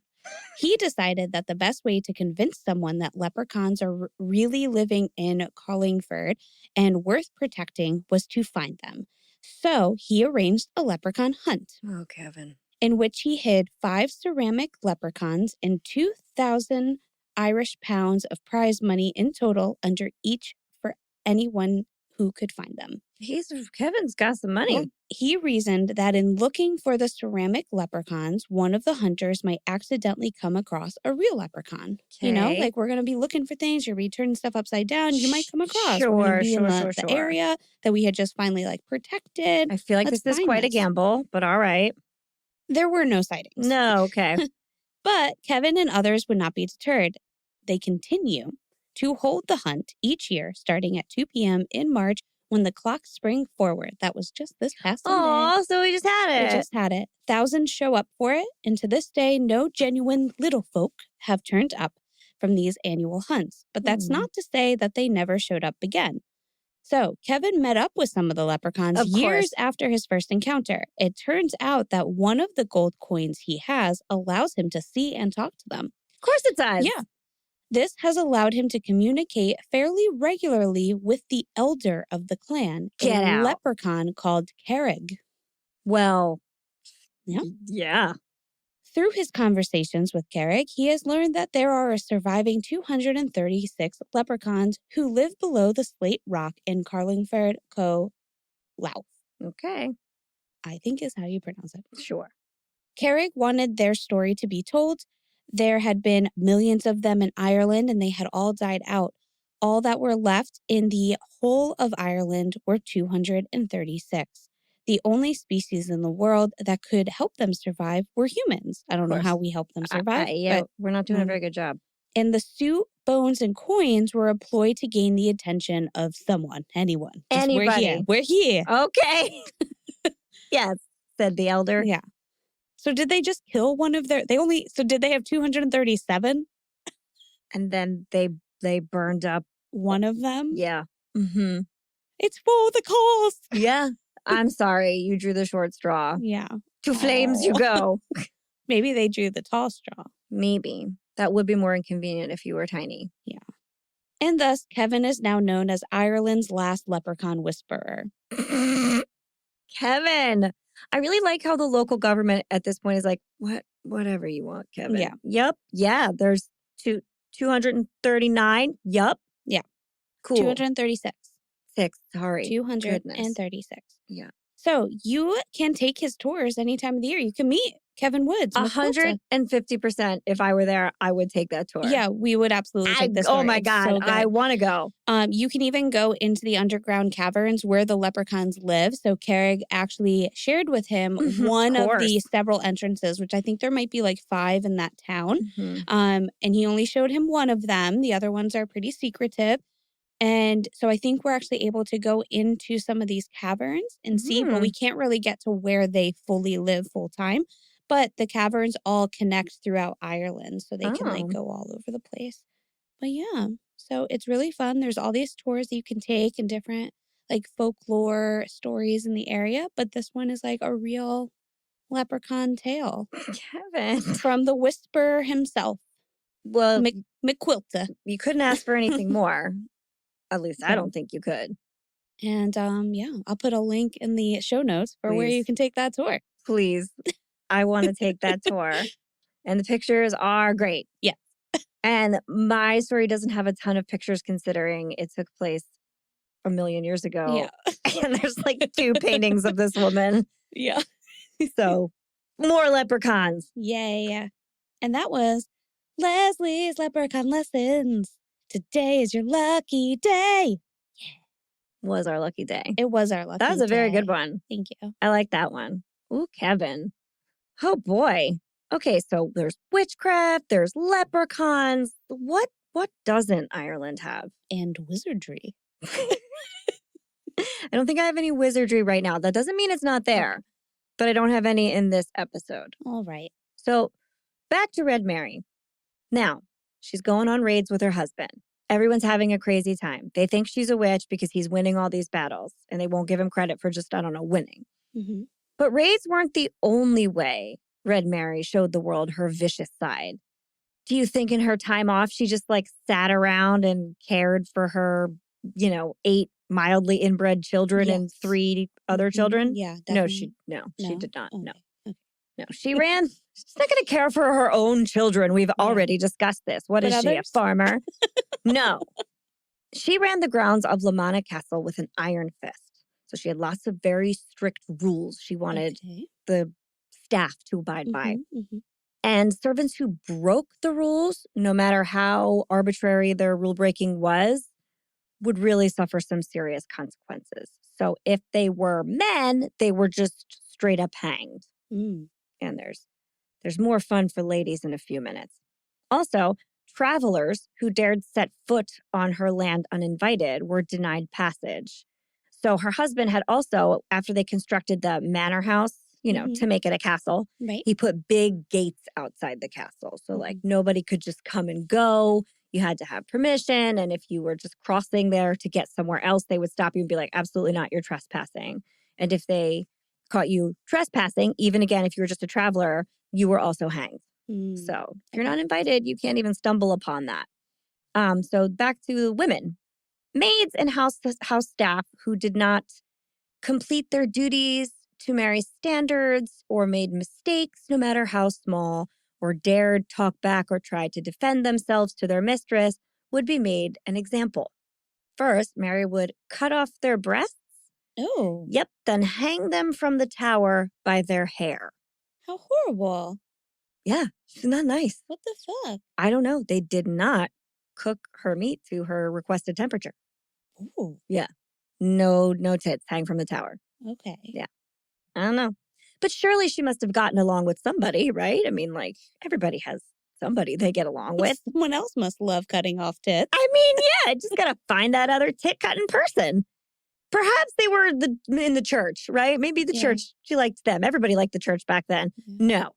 He decided that the best way to convince someone that leprechauns are really living in Carlingford and worth protecting was to find them. So he arranged a leprechaun hunt. Oh, Kevin. In which he hid 5 ceramic leprechauns and 2,000 Irish pounds of prize money in total under each for anyone who could find them. Kevin's got some money. Well, he reasoned that in looking for the ceramic leprechauns, one of the hunters might accidentally come across a real leprechaun. Okay. You know, like we're going to be looking for things, you're going to be turning stuff upside down, you might come across. Sure, we're going to be in the area that we had just finally like protected. I feel like this is quite a gamble, but all right. There were no sightings. No, okay. But Kevin and others would not be deterred. They continue to hold the hunt each year, starting at 2 p.m. in March when the clocks spring forward. That was just this past Sunday. Oh, so we just had it. We just had it. Thousands show up for it, and to this day, no genuine little folk have turned up from these annual hunts. But that's not to say that they never showed up again. So Kevin met up with some of the leprechauns years after his first encounter. It turns out that one of the gold coins he has allows him to see and talk to them. Of course it does. Yeah. This has allowed him to communicate fairly regularly with the elder of the clan, a leprechaun called Carrig. Well, yeah. Through his conversations with Carrig, he has learned that there are a surviving 236 leprechauns who live below the Slate Rock in Carlingford, Co. Louth. Okay. I think is how you pronounce it. Sure. Carrig wanted their story to be told. There had been millions of them in Ireland, and they had all died out. All that were left in the whole of Ireland were 236. The only species in the world that could help them survive were humans. I don't know how we help them survive. But, we're not doing a very good job. And the suit, bones, and coins were a ploy to gain the attention of someone, anyone. Anybody. We're here. Okay. Yes, said the elder. Yeah. So did they just kill one of their... So did they have 237? And then they burned up one of them? Yeah. Mm-hmm. It's for the cause. Yeah. I'm sorry. You drew the short straw. Yeah. To flames you go. Maybe they drew the tall straw. Maybe. That would be more inconvenient if you were tiny. Yeah. And thus, Kevin is now known as Ireland's last leprechaun whisperer. Kevin! I really like how the local government at this point is like, whatever you want, Kevin. Yeah. Yep. Yeah. There's 239. Yup. Yeah. Cool. 236. 6. Sorry. 236. Yeah. So you can take his tours any time of the year. You can meet Kevin Woods. McCoillte. 150%. If I were there, I would take that tour. Yeah, we would absolutely take this tour. Oh my It's God, so good. I want to go. You can even go into the underground caverns where the leprechauns live. So Carrig actually shared with him one of the several entrances, which I think there might be like 5 in that town. And he only showed him one of them. The other ones are pretty secretive. And so I think we're actually able to go into some of these caverns and see, but we can't really get to where they fully live full time. But the caverns all connect throughout Ireland, so they can like go all over the place. But yeah, so it's really fun. There's all these tours that you can take and different like folklore stories in the area. But this one is like a real leprechaun tale. Kevin. From the whisperer himself. Well, McCoillte. You couldn't ask for anything more. At least I don't think you could. And yeah, I'll put a link in the show notes for where you can take that tour. Please. I want to take that tour. And the pictures are great. Yeah. And my story doesn't have a ton of pictures considering it took place a million years ago. Yeah. And there's like 2 paintings of this woman. Yeah. So more leprechauns. Yay. And that was Leslie's Leprechaun Lessons. Today is your lucky day. Yeah. Was our lucky day. It was our lucky day. That was a very good one. Thank you. I like that one. Ooh, Kevin. Oh, boy. Okay, so there's witchcraft, there's leprechauns. What doesn't Ireland have? And wizardry. I don't think I have any wizardry right now. That doesn't mean it's not there, but I don't have any in this episode. All right. So back to Red Mary. Now, she's going on raids with her husband. Everyone's having a crazy time. They think she's a witch because he's winning all these battles, and they won't give him credit for just, winning. But raids weren't the only way Red Mary showed the world her vicious side. Do you think in her time off, she just like sat around and cared for her, 8 mildly inbred children and 3 other children? Yeah, definitely. No, she did not. Okay. No. No, she ran. She's not going to care for her own children. We've already discussed this. What is she, a farmer? No. She ran the grounds of Lamanna Castle with an iron fist. So she had lots of very strict rules she wanted the staff to abide by. And servants who broke the rules, no matter how arbitrary their rule breaking was, would really suffer some serious consequences. So if they were men, they were just straight up hanged. And there's more fun for ladies in a few minutes. Also, travelers who dared set foot on her land uninvited were denied passage. So her husband had also, after they constructed the manor house, to make it a castle, he put big gates outside the castle. So like nobody could just come and go. You had to have permission. And if you were just crossing there to get somewhere else, they would stop you and be like, absolutely not, you're trespassing. And if they caught you trespassing, even again, if you were just a traveler, you were also hanged. So if you're not invited, you can't even stumble upon that. So back to women. Maids and house staff who did not complete their duties to Mary's standards or made mistakes, no matter how small, or dared talk back or tried to defend themselves to their mistress, would be made an example. First, Mary would cut off their breasts. Oh. Yep, then hang them from the tower by their hair. How horrible. Yeah, she's not nice. What the fuck? I don't know. They did not cook her meat to her requested temperature. Ooh. Yeah. No tits, hang from the tower. Okay. Yeah. I don't know. But surely she must have gotten along with somebody, right? I mean, like, everybody has somebody they get along with. Someone else must love cutting off tits. I mean, yeah, just gotta find that other tit-cutting person. Perhaps they were in the church, right? Maybe the church, she liked them. Everybody liked the church back then. No.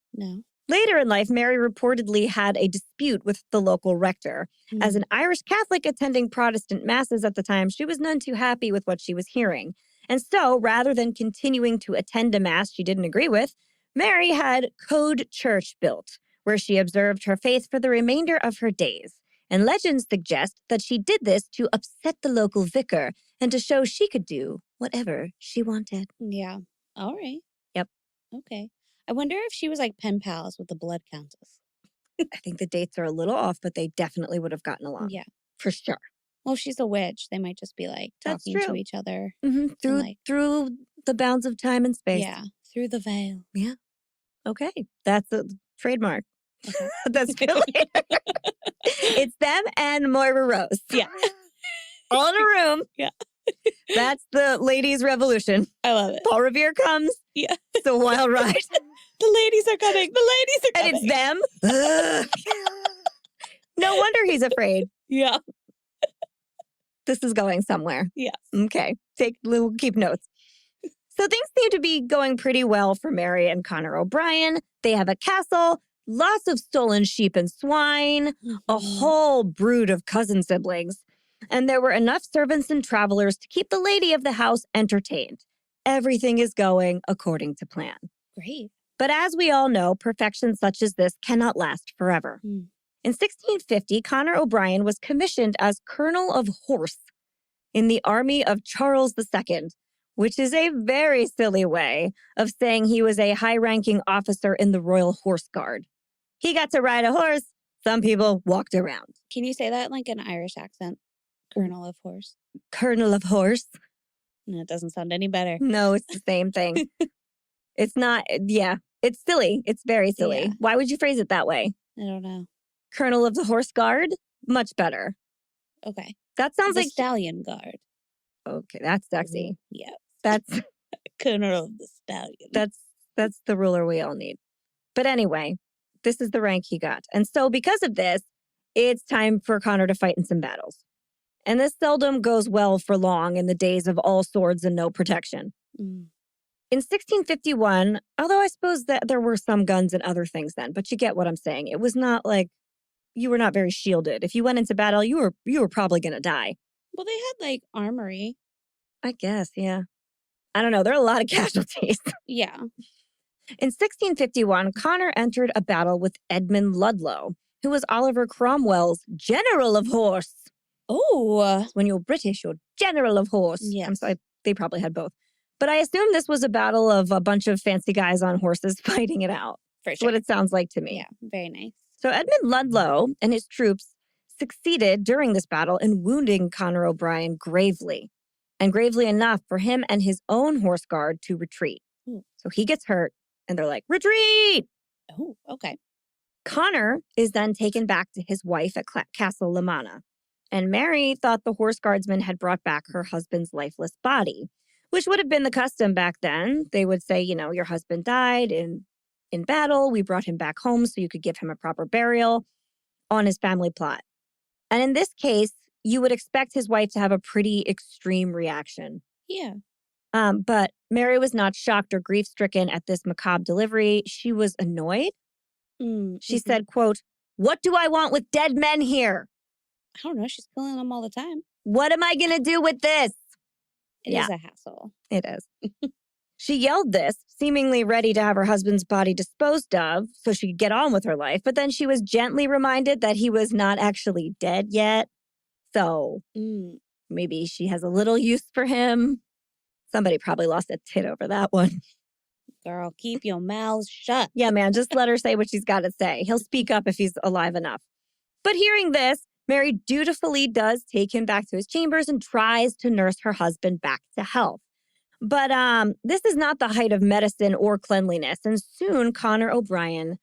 Later in life, Mary reportedly had a dispute with the local rector. As an Irish Catholic attending Protestant masses at the time, she was none too happy with what she was hearing. And so, rather than continuing to attend a mass she didn't agree with, Mary had Code Church built, where she observed her faith for the remainder of her days. And legends suggest that she did this to upset the local vicar and to show she could do whatever she wanted. Yeah. All right. Yep. Okay. I wonder if she was like pen pals with the blood countess. I think the dates are a little off, but they definitely would have gotten along. Yeah. For sure. Well, if she's a witch, they might just be like That's talking to true. each other. Through the bounds of time and space. Yeah, through the veil. Yeah. Okay. That's a trademark. Okay. That's for later. It's them and Moira Rose. Yeah. All in a room. Yeah. That's the ladies' revolution. I love it. Paul Revere comes. Yeah. It's a wild ride. The ladies are coming. The ladies are coming. And it's them. Ugh. No wonder he's afraid. Yeah. This is going somewhere. Yes. Okay. We'll keep notes. So things seem to be going pretty well for Mary and Connor O'Brien. They have a castle, lots of stolen sheep and swine, a whole brood of cousin siblings. And there were enough servants and travelers to keep the lady of the house entertained. Everything is going according to plan. Great. But as we all know, perfection such as this cannot last forever. In 1650, Connor O'Brien was commissioned as Colonel of Horse in the army of Charles II, which is a very silly way of saying he was a high-ranking officer in the Royal Horse Guard. He got to ride a horse. Some people walked around. Can you say that like an Irish accent? Colonel of Horse. Colonel of Horse. No, it doesn't sound any better. No, it's the same thing. It's not, yeah. It's silly. It's very silly. Yeah. Why would you phrase it that way? I don't know. Colonel of the Horse Guard? Much better. Okay. That sounds The like... Stallion Guard. Okay, that's sexy. Yeah. That's... Colonel of the Stallion. That's the ruler we all need. But anyway, this is the rank he got. And so because of this, it's time for Connor to fight in some battles. And this seldom goes well for long in the days of all swords and no protection. In 1651, although I suppose that there were some guns and other things then, but you get what I'm saying. It was not like you were not very shielded. If you went into battle, you were probably going to die. Well, they had like armory. I guess, yeah. I don't know. There are a lot of casualties. Yeah. In 1651, Connor entered a battle with Edmund Ludlow, who was Oliver Cromwell's General of Horse. Oh. When you're British, you're General of Horse. Yes. I'm sorry, they probably had both. But I assume this was a battle of a bunch of fancy guys on horses fighting it out. For That's sure. what it sounds like to me. Yeah, very nice. So Edmund Ludlow and his troops succeeded during this battle in wounding Connor O'Brien gravely. And gravely enough for him and his own horse guard to retreat. So he gets hurt and they're like, retreat! Oh, okay. Connor is then taken back to his wife at Castle Lamanna. And Mary thought the horse guardsman had brought back her husband's lifeless body, which would have been the custom back then. They would say, your husband died in battle. We brought him back home so you could give him a proper burial on his family plot. And in this case, you would expect his wife to have a pretty extreme reaction. Yeah. But Mary was not shocked or grief-stricken at this macabre delivery. She was annoyed. She said, quote, "What do I want with dead men here? I don't know. She's killing them all the time. What am I going to do with this?" It is a hassle. It is. She yelled this, seemingly ready to have her husband's body disposed of so she could get on with her life. But then she was gently reminded that he was not actually dead yet. So maybe she has a little use for him. Somebody probably lost a tit over that one. Girl, keep your mouth shut. Yeah, man, just let her say what she's got to say. He'll speak up if he's alive enough. But hearing this, Mary dutifully does take him back to his chambers and tries to nurse her husband back to health. But this is not the height of medicine or cleanliness, and soon Connor O'Brien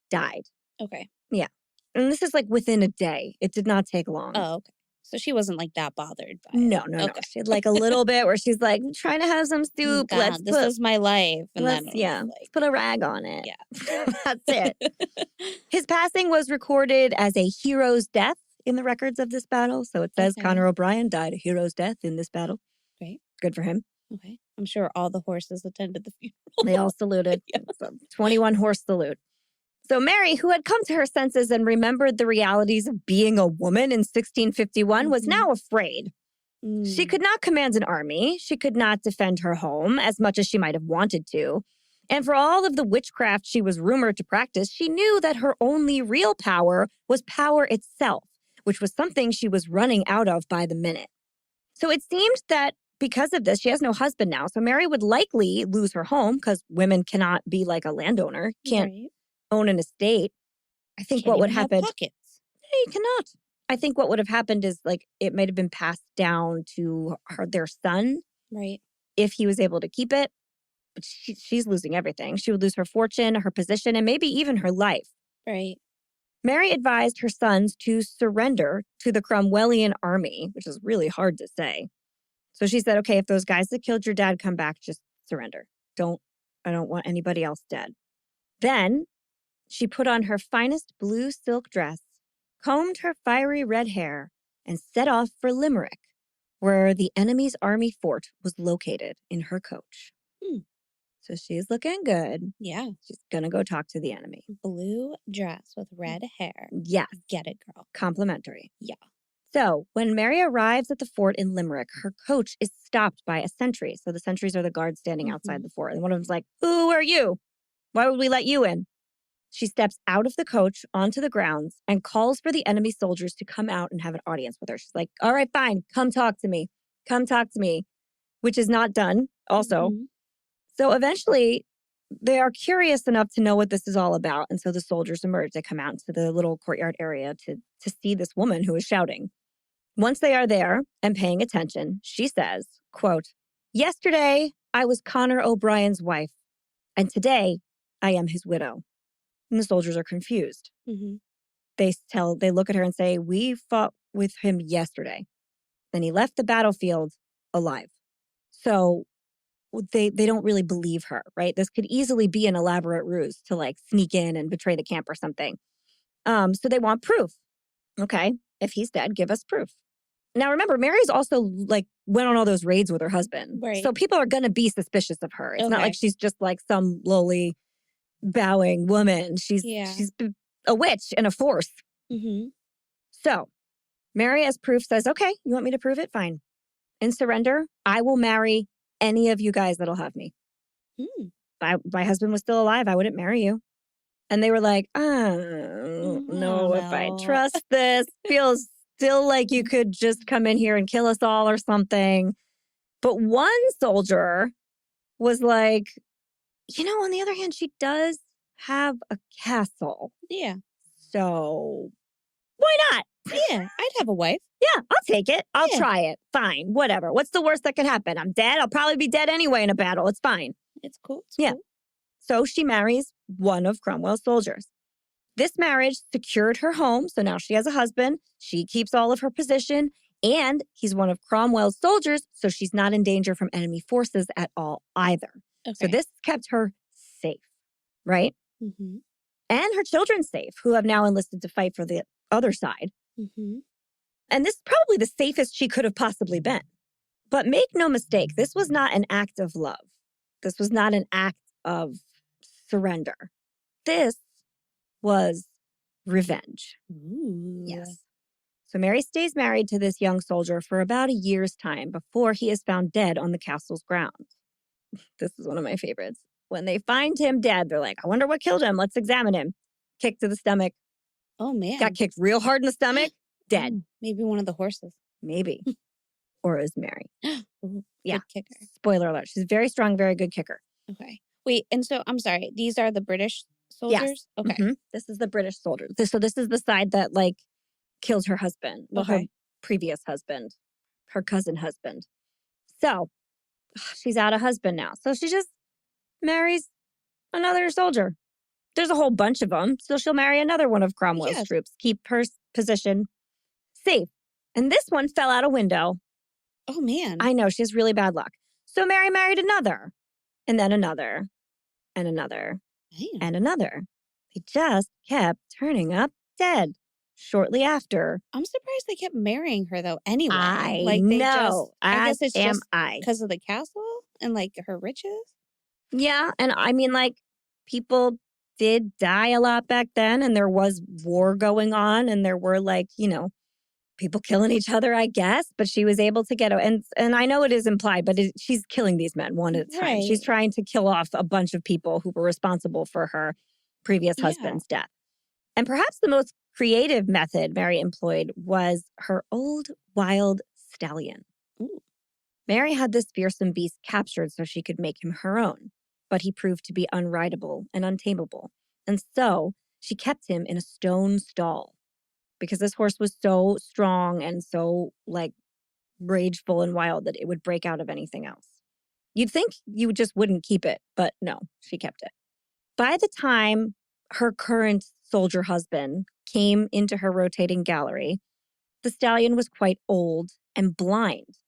died. Okay. Yeah. And this is like within a day. It did not take long. Oh, okay. So she wasn't like that bothered by it. No. Okay. She had like a little bit where she's like, I'm trying to have some soup. God, this is my life. And let's then put a rag on it. Yeah. That's it. His passing was recorded as a hero's death in the records of this battle. So it says Connor O'Brien died a hero's death in this battle. Great. Good for him. Okay. I'm sure all the horses attended the funeral. They all saluted. Yeah. 21 horse salute. So Mary, who had come to her senses and remembered the realities of being a woman in 1651, was now afraid. She could not command an army. She could not defend her home as much as she might have wanted to. And for all of the witchcraft she was rumored to practice, she knew that her only real power was power itself, which was something she was running out of by the minute. So it seemed that because of this, she has no husband now. So Mary would likely lose her home because women cannot be like a landowner, can't own an estate. I think what would happen. Pockets. Yeah, you cannot. I think what would have happened is like it might have been passed down to their son. Right. If he was able to keep it. But she's losing everything. She would lose her fortune, her position, and maybe even her life. Right. Mary advised her sons to surrender to the Cromwellian army, which is really hard to say. So she said, okay, if those guys that killed your dad come back, just surrender. I don't want anybody else dead. Then she put on her finest blue silk dress, combed her fiery red hair, and set off for Limerick, where the enemy's army fort was located in her coach. So she's looking good. Yeah. She's going to go talk to the enemy. Blue dress with red hair. Yes. Get it, girl. Complimentary. Yeah. So when Mary arrives at the fort in Limerick, her coach is stopped by a sentry. So the sentries are the guards standing outside the fort. And one of them's like, who are you? Why would we let you in? She steps out of the coach onto the grounds and calls for the enemy soldiers to come out and have an audience with her. She's like, all right, fine. Come talk to me. Come talk to me, which is not done also. So eventually, they are curious enough to know what this is all about. And so the soldiers emerge. They come out into the little courtyard area to see this woman who is shouting. Once they are there and paying attention, she says, quote, yesterday, I was Connor O'Brien's wife, and today, I am his widow. And the soldiers are confused. They look at her and say, we fought with him yesterday. Then he left the battlefield alive. So they don't really believe her, right? This could easily be an elaborate ruse to like sneak in and betray the camp or something. So they want proof. Okay, if he's dead, give us proof. Now remember, Mary's also like went on all those raids with her husband. Right. So people are going to be suspicious of her. It's not like she's just like some lowly bowing woman. She's a witch and a force. So Mary as proof says, okay, you want me to prove it? Fine. In surrender, I will marry any of you guys that'll have me. If my husband was still alive, I wouldn't marry you. And they were like, I don't know if I trust this. Feels still like you could just come in here and kill us all or something. But one soldier was like, on the other hand, she does have a castle. Yeah. So why not? Yeah, I'd have a wife. Yeah, I'll take it. I'll try it. Fine, whatever. What's the worst that could happen? I'm dead. I'll probably be dead anyway in a battle. It's fine. It's cool. Cool. So she marries one of Cromwell's soldiers. This marriage secured her home. So now she has a husband. She keeps all of her position. And he's one of Cromwell's soldiers. So she's not in danger from enemy forces at all either. Okay. So this kept her safe, right? And her children safe, who have now enlisted to fight for the other side. And this is probably the safest she could have possibly been. But make no mistake, this was not an act of love. This was not an act of surrender. This was revenge. Yes. So Mary stays married to this young soldier for about a year's time before he is found dead on the castle's grounds. This is one of my favorites. When they find him dead, they're like, I wonder what killed him. Let's examine him. Kick to the stomach. Oh, man. Got kicked real hard in the stomach. Dead. Maybe one of the horses. Maybe. Or it was Mary. Good kicker. Spoiler alert. She's a very strong, very good kicker. Okay. Wait, and so, I'm sorry, these are the British soldiers? Yes. Okay. This is the British soldier. So this is the side that, like, killed her husband. Well, her previous husband. Her cousin husband. So, she's out of husband now. So she just marries another soldier. There's a whole bunch of them. So she'll marry another one of Cromwell's troops. Keep her position safe. And this one fell out a window. Oh, man. I know. She has really bad luck. So Mary married another. And then another. And another. Damn. And another. They just kept turning up dead shortly after. I'm surprised they kept marrying her, though, anyway. I know. I guess it's just I. because of the castle and, like, her riches? Yeah. And I mean, like, people did die a lot back then. And there was war going on. And there were, like, people killing each other, I guess, but she was able to get and I know it is implied, but she's killing these men one at a time. Right. She's trying to kill off a bunch of people who were responsible for her previous husband's death. And perhaps the most creative method Mary employed was her old wild stallion. Ooh. Mary had this fearsome beast captured so she could make him her own, but he proved to be unrideable and untamable. And so she kept him in a stone stall. because this horse was so strong and so like rageful and wild that it would break out of anything else. You'd think you just wouldn't keep it, but no, she kept it. By the time her current soldier husband came into her rotating gallery, the stallion was quite old and blind,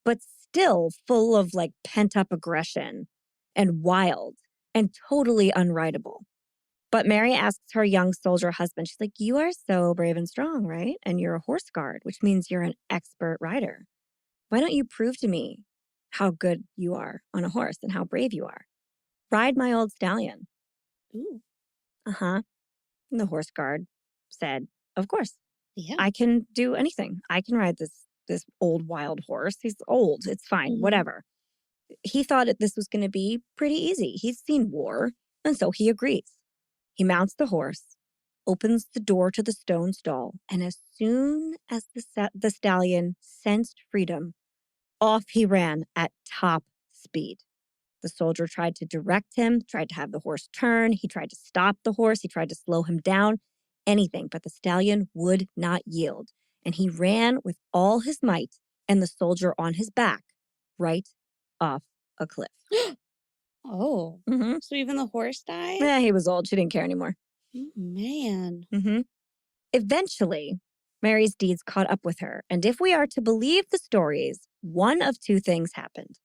but still full of like pent-up aggression and wild and totally unrideable. But Mary asks her young soldier husband, she's like, you are so brave and strong, right? And you're a horse guard, which means you're an expert rider. Why don't you prove to me how good you are on a horse and how brave you are? Ride my old stallion. Ooh. Uh-huh. And the horse guard said, of course. Yeah. I can do anything. I can ride this old wild horse. He's old. It's fine. Whatever. He thought that this was going to be pretty easy. He's seen war, and so he agrees. He mounts the horse, opens the door to the stone stall, and as soon as the stallion sensed freedom, off he ran at top speed. The soldier tried to direct him, tried to have the horse turn. He tried to stop the horse. He tried to slow him down, anything, but the stallion would not yield. And he ran with all his might and the soldier on his back right off a cliff. Oh, so even the horse died? Yeah, he was old. She didn't care anymore. Oh, man. Eventually, Mary's deeds caught up with her. And if we are to believe the stories, one of two things happened.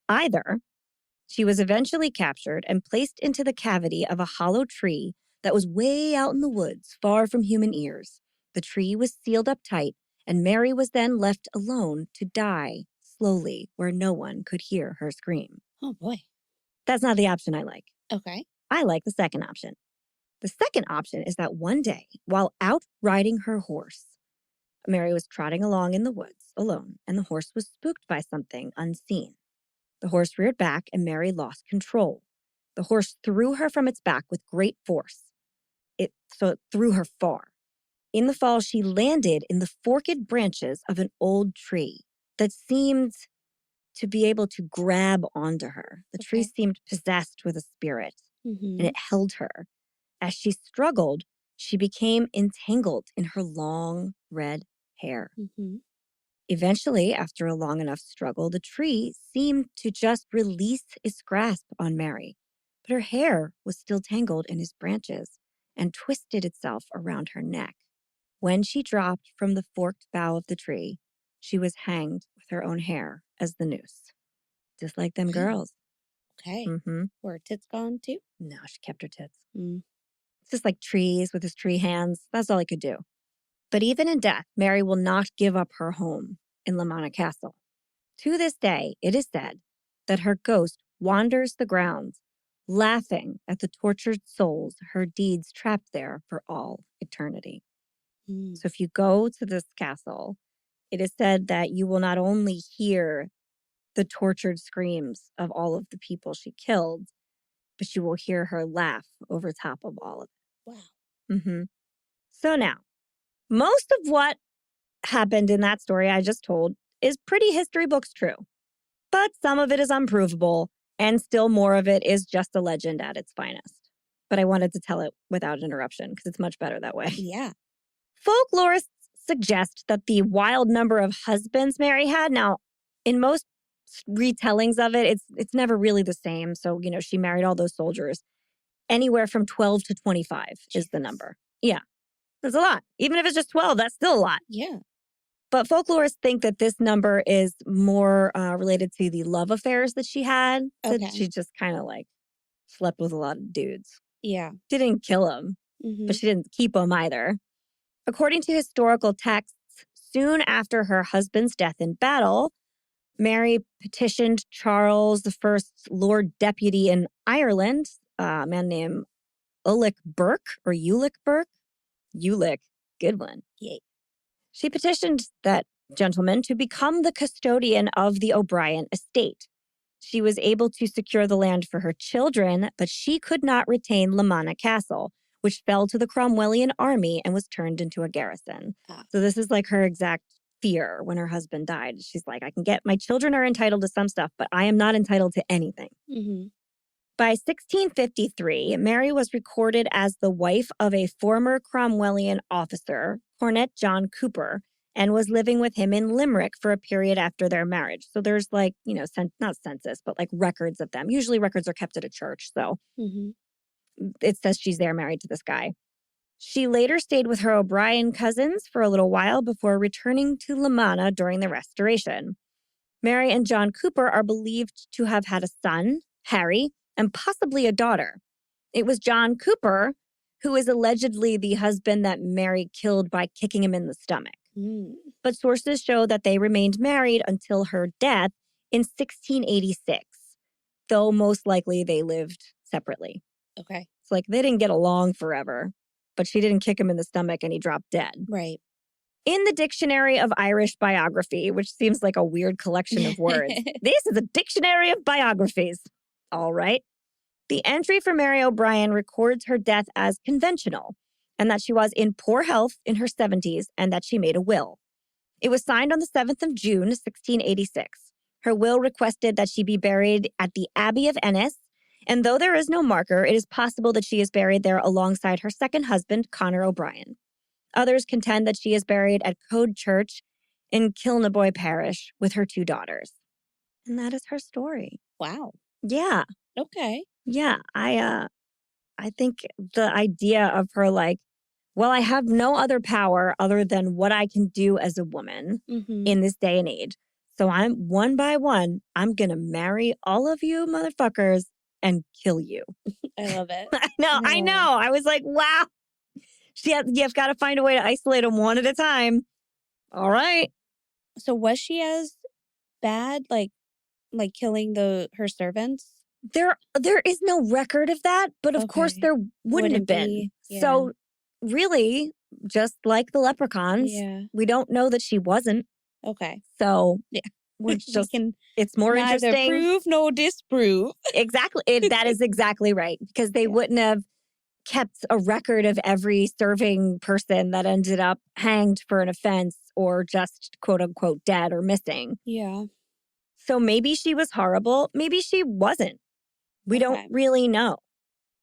Either she was eventually captured and placed into the cavity of a hollow tree that was way out in the woods, far from human ears. The tree was sealed up tight, and Mary was then left alone to die slowly where no one could hear her scream. Oh, boy. That's not the option I like. Okay. I like the second option. The second option is that one day, while out riding her horse, Mary was trotting along in the woods alone, and the horse was spooked by something unseen. The horse reared back, and Mary lost control. The horse threw her from its back with great force. It threw her far. In the fall, she landed in the forked branches of an old tree that seemed to be able to grab onto her. The tree seemed possessed with a spirit, and it held her. As she struggled, she became entangled in her long red hair. Eventually, after a long enough struggle, the tree seemed to just release its grasp on Mary, but her hair was still tangled in its branches and twisted itself around her neck. When she dropped from the forked bough of the tree, she was hanged with her own hair as the noose. Just like them girls. Okay. Were her tits gone too? No, she kept her tits. It's just like trees with his tree hands. That's all he could do. But even in death, Mary will not give up her home in Lamanna Castle. To this day, it is said that her ghost wanders the grounds, laughing at the tortured souls her deeds trapped there for all eternity. So if you go to this castle, it is said that you will not only hear the tortured screams of all of the people she killed, but you will hear her laugh over top of all of it. Wow. So now, most of what happened in that story I just told is pretty history books true. But some of it is unprovable, and still more of it is just a legend at its finest. But I wanted to tell it without interruption because it's much better that way. Yeah. Folklorists suggest that the wild number of husbands Mary had, now, in most retellings of it, it's never really the same. So, she married all those soldiers. Anywhere from 12 to 25 is the number. Yeah, that's a lot. Even if it's just 12, that's still a lot. Yeah. But folklorists think that this number is more related to the love affairs that she had. That she just kind of slept with a lot of dudes. Yeah. She didn't kill them, but she didn't keep them either. According to historical texts, soon after her husband's death in battle, Mary petitioned Charles I, Lord Deputy in Ireland, a man named Ulick Burke or Ulick Burke. Ulick, good one. Yay. She petitioned that gentleman to become the custodian of the O'Brien estate. She was able to secure the land for her children, but she could not retain Lamanna Castle, which fell to the Cromwellian army and was turned into a garrison. So this is her exact fear when her husband died. She's like, my children are entitled to some stuff, but I am not entitled to anything. By 1653, Mary was recorded as the wife of a former Cromwellian officer Cornet John Cooper and was living with him in Limerick for a period after their marriage. So there's like, not census, but like records of them. Usually records are kept at a church. So it says she's there married to this guy. She later stayed with her O'Brien cousins for a little while before returning to Lamanna during the Restoration. Mary and John Cooper are believed to have had a son, Harry, and possibly a daughter. It was John Cooper who is allegedly the husband that Mary killed by kicking him in the stomach. But sources show that they remained married until her death in 1686, though most likely they lived separately. Okay. It's like they didn't get along forever, but she didn't kick him in the stomach and he dropped dead. Right. In the Dictionary of Irish Biography, which seems like a weird collection of words, this is a dictionary of biographies. All right. The entry for Mary O'Brien records her death as conventional and that she was in poor health in her 70s and that she made a will. It was signed on the 7th of June, 1686. Her will requested that she be buried at the Abbey of Ennis, and though there is no marker, it is possible that she is buried there alongside her second husband, Conor O'Brien. Others contend that she is buried at Code Church in Kilnaboy Parish with her 2 daughters. And that is her story. Wow. Yeah. Okay. Yeah. I think the idea of her like, well, I have no other power other than what I can do as a woman in this day and age. So I'm one by one, I'm going to marry all of you motherfuckers and kill you. I love it. I know. I was like, wow. You've got to find a way to isolate them one at a time. All right. So was she as bad, like killing her servants? There is no record of that, but of course there wouldn't have been. Yeah. So really, just like the leprechauns, we don't know that she wasn't. Okay. So yeah. we're just, it's more neither interesting. Prove nor disprove. Exactly. That is exactly right. Because they wouldn't have kept a record of every serving person that ended up hanged for an offense or just quote unquote dead or missing. Yeah. So maybe she was horrible. Maybe she wasn't. We don't really know.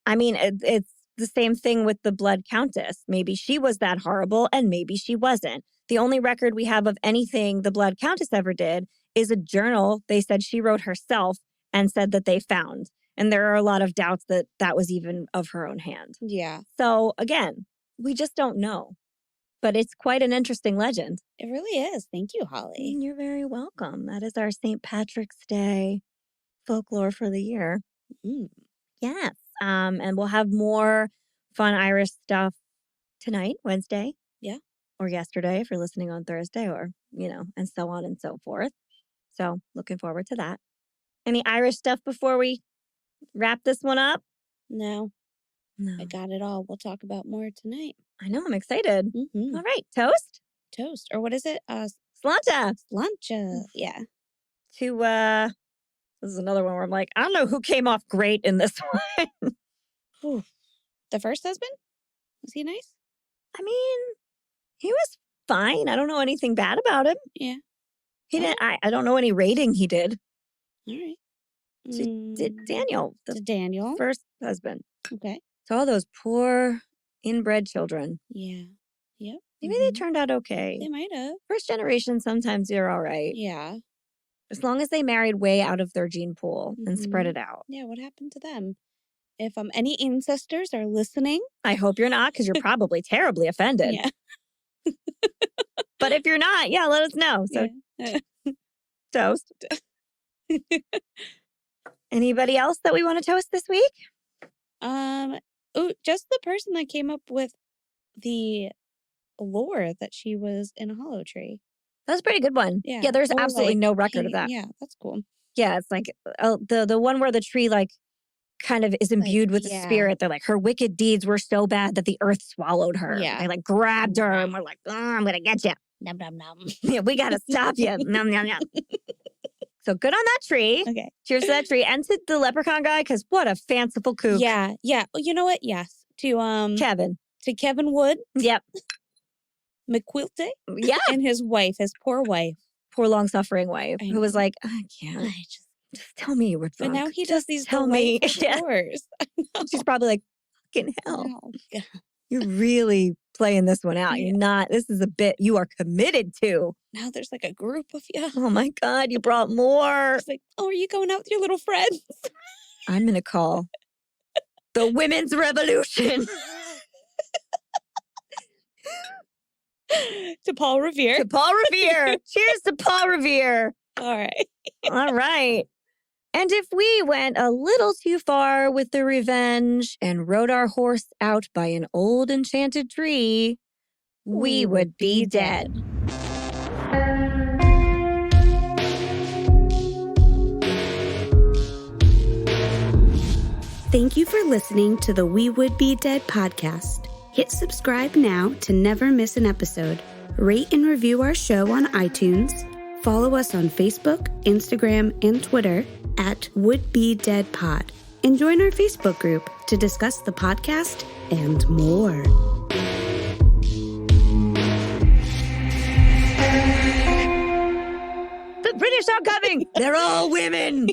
I mean, it's the same thing with the Blood Countess. Maybe she was that horrible and maybe she wasn't. The only record we have of anything the Blood Countess ever did is a journal they said she wrote herself and said that they found. And there are a lot of doubts that that was even of her own hand. Yeah. So again, we just don't know. But it's quite an interesting legend. It really is. Thank you, Holly. You're very welcome. That is our St. Patrick's Day folklore for the year. Yes. And we'll have more fun Irish stuff tonight, Wednesday. Yeah. Or yesterday if you're listening on Thursday or, and so on and so forth. So looking forward to that. Any Irish stuff before we wrap this one up? No. I got it all. We'll talk about more tonight. I know. I'm excited. All right. Toast? Toast. Or what is it? Sláinte. Sláinte. Yeah. This is another one where I'm like, I don't know who came off great in this one. The first husband? Was he nice? I mean, he was fine. I don't know anything bad about him. Yeah. He didn't. I don't know any rating he did. All right. Did Daniel. Daniel. First husband. Okay. So all those poor inbred children. Yeah. Yep. Maybe they turned out okay. They might have. First generation, sometimes you're all right. Yeah. As long as they married way out of their gene pool and spread it out. Yeah, what happened to them? If any ancestors are listening. I hope you're not, because you're probably terribly offended. Yeah. But if you're not, let us know. So toast. Anybody else that we want to toast this week? Just the person that came up with the lore that she was in a hollow tree. That's a pretty good one. Yeah. There's absolutely no record of that. Yeah, that's cool. Yeah, it's like the one where the tree kind of is imbued with the spirit. They're like, her wicked deeds were so bad that the earth swallowed her. Yeah. They grabbed her and we're like, I'm going to get you. Nom, nom, nom. Yeah, we got to stop you. Nom, nom, nom. So good on that tree. Okay. Cheers to that tree. And to the leprechaun guy, because what a fanciful kook. Yeah. Yeah. Well, you know what? Yes. To Kevin. To Kevin Wood. Yep. McCoillte. Yeah. And his wife, his poor wife. Poor long-suffering wife, who was like, I can't. Just tell me you were drunk. And now he does these tell me. Tours. She's probably like, fucking hell. Oh, God. You really playing this one out. Yeah. You're not, this is a bit you are committed to. Now there's like a group of you. Oh my God, you brought more. It's like, oh, are you going out with your little friends? I'm going to call the Women's Revolution. To Paul Revere. To Paul Revere. Cheers to Paul Revere. All right. All right. And if we went a little too far with the revenge and rode our horse out by an old enchanted tree, we would be dead. Thank you for listening to the We Would Be Dead podcast. Hit subscribe now to never miss an episode. Rate and review our show on iTunes. Follow us on Facebook, Instagram, and Twitter at Would Be Dead Pod. And join our Facebook group to discuss the podcast and more. The British are coming. They're all women.